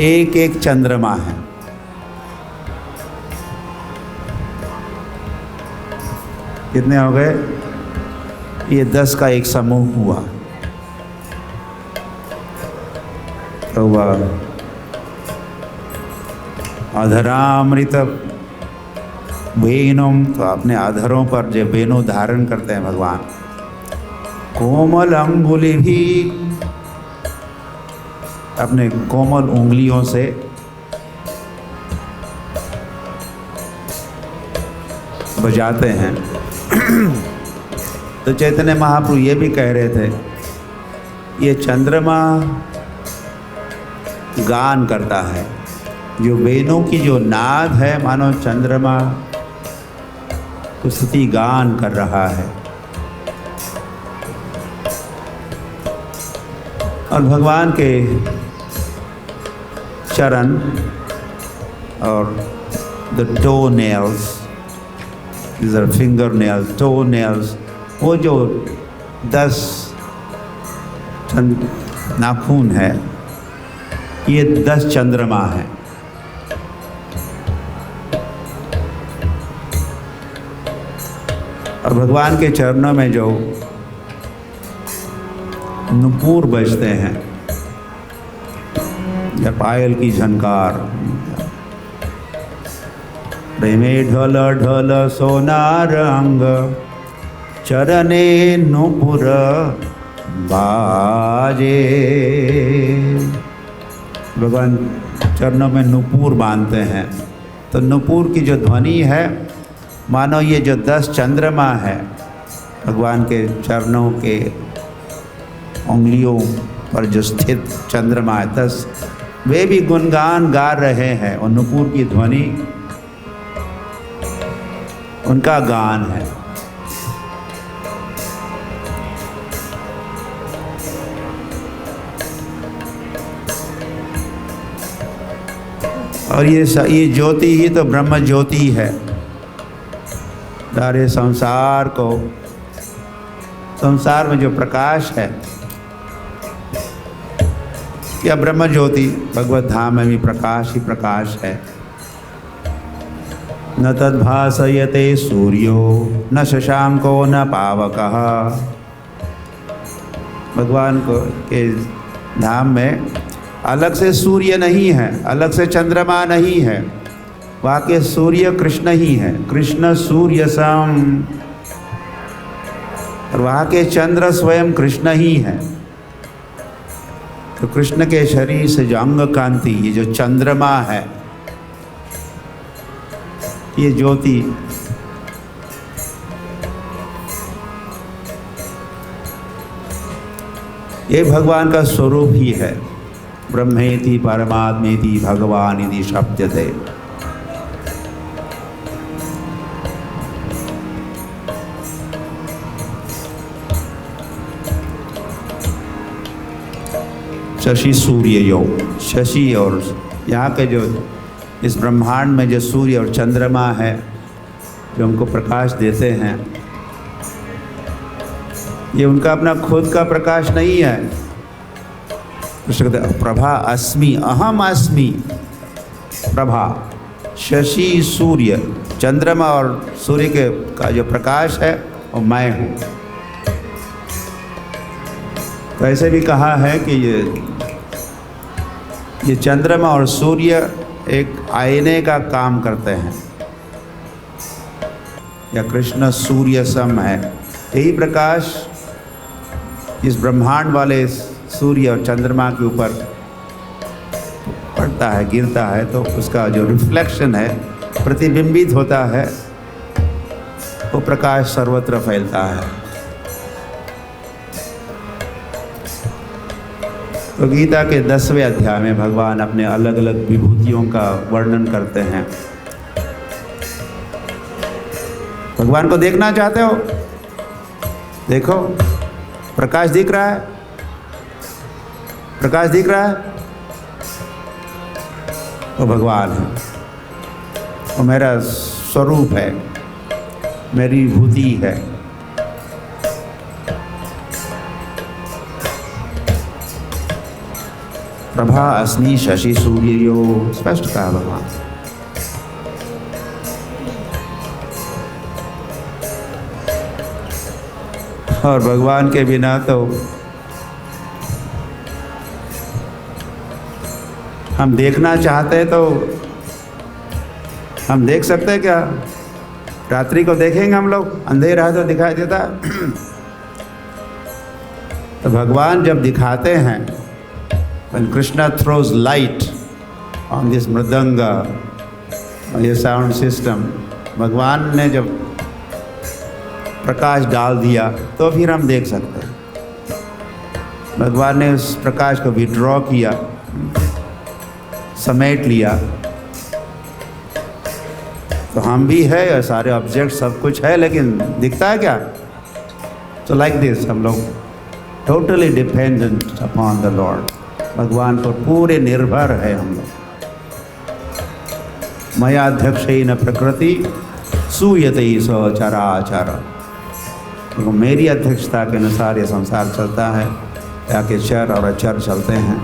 एक एक चंद्रमा है। कितने हो गए? ये 10 का एक समूह हुआ। तो वह अधरामृत वेणुम, तो अपने अधरों पर जो वेणु धारण करते हैं भगवान, कोमल अंगुली भी अपने कोमल उंगलियों से बजाते हैं। तो चैतन्य महाप्रभु ये भी कह रहे थे, ये चंद्रमा गान करता है, जो वेणु की जो नाद है, मानो चंद्रमा को स्तुति गान कर रहा है। और भगवान के चरण और the toe nails, these are finger nails, toe nails, वो जो 10 नाखून है, ये 10 चंद्रमा है। और भगवान के चरणों में जो नुपुर बजते हैं या पायल की झनकार। प्रेमे ढल ढल सोनार अंग, चरणे नुपुर बाजे। भगवान चरणों में नुपुर बांधते हैं। तो नुपुर की जो ध्वनि है, मानो ये जो 10 चंद्रमा है भगवान के चरणों के उंगलियों पर जो स्थित चंद्रमा है 10, वे भी गुणगान गा रहे हैं और नुपुर की ध्वनि उनका गान है। और ये ज्योति ही तो ब्रह्म ज्योति है। सारे संसार को, संसार में जो प्रकाश है या ब्रह्म ज्योति, भगवत धाम में भी प्रकाश ही प्रकाश है। न तद्भासयते सूर्यो न शशांको न पावकः। भगवान को के धाम में अलग से सूर्य नहीं है, अलग से चंद्रमा नहीं है, वहाँ के सूर्य कृष्ण ही है, कृष्ण सूर्य सम। और वहाँ के चंद्र स्वयं कृष्ण ही है। तो कृष्ण के शरीर से जो अंग कांति, ये जो चंद्रमा है, ये ज्योति, ये भगवान का स्वरूप ही है। ब्रह्मेति परमात्मेति भगवान इति शब्दते। शशि सूर्य योग, शशि और यहाँ के जो इस ब्रह्मांड में जो सूर्य और चंद्रमा है जो हमको प्रकाश देते हैं, ये उनका अपना खुद का प्रकाश नहीं है। कृष्ण कहते प्रभा अस्मि, अहम अस्मि प्रभा। शशि सूर्य, चंद्रमा और सूर्य के का जो प्रकाश है वो मैं हूँ। तो ऐसे भी कहा है कि ये चंद्रमा और सूर्य एक आईने का काम करते हैं, या कृष्ण सूर्य सम है। यही प्रकाश इस ब्रह्मांड वाले सूर्य और चंद्रमा के ऊपर पड़ता है, गिरता है, तो उसका जो रिफ्लेक्शन है, प्रतिबिंबित होता है, वो प्रकाश सर्वत्र फैलता है। तो गीता के 10वें अध्याय में भगवान अपने अलग अलग विभूतियों का वर्णन करते हैं। भगवान को देखना चाहते हो? देखो, प्रकाश दिख रहा है, प्रकाश दिख रहा है, वो भगवान है, वो मेरा स्वरूप है, मेरी विभूति है। प्रभा अस्मि शशि सूर्यो, स्पष्ट कहा भगवान। और भगवान के बिना तो हम देखना चाहते हैं, तो हम देख सकते हैं क्या? रात्रि को देखेंगे हम लोग, अंधेरा है तो दिखाई देता है। तो भगवान जब दिखाते हैं, when Krishna throws light on this mridanga, ये साउंड सिस्टम, भगवान ने जब प्रकाश डाल दिया तो फिर हम देख सकते हैं। भगवान ने उस प्रकाश को विड्रॉ किया, समेट लिया, तो हम भी है और सारे ऑब्जेक्ट सब कुछ है, लेकिन दिखता है क्या? तो लाइक दिस हम लोग totally dependent upon the Lord. भगवान पर पूरे निर्भर है हम लोग। मयाध्यक्षेन प्रकृति सूयते स चराचर। तो मेरी अध्यक्षता के अनुसार ये संसार चलता है, या के चर और अचर चलते हैं।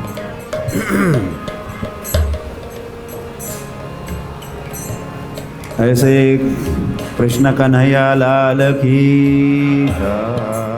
ऐसे कृष्ण कन्हैया लाल की जय।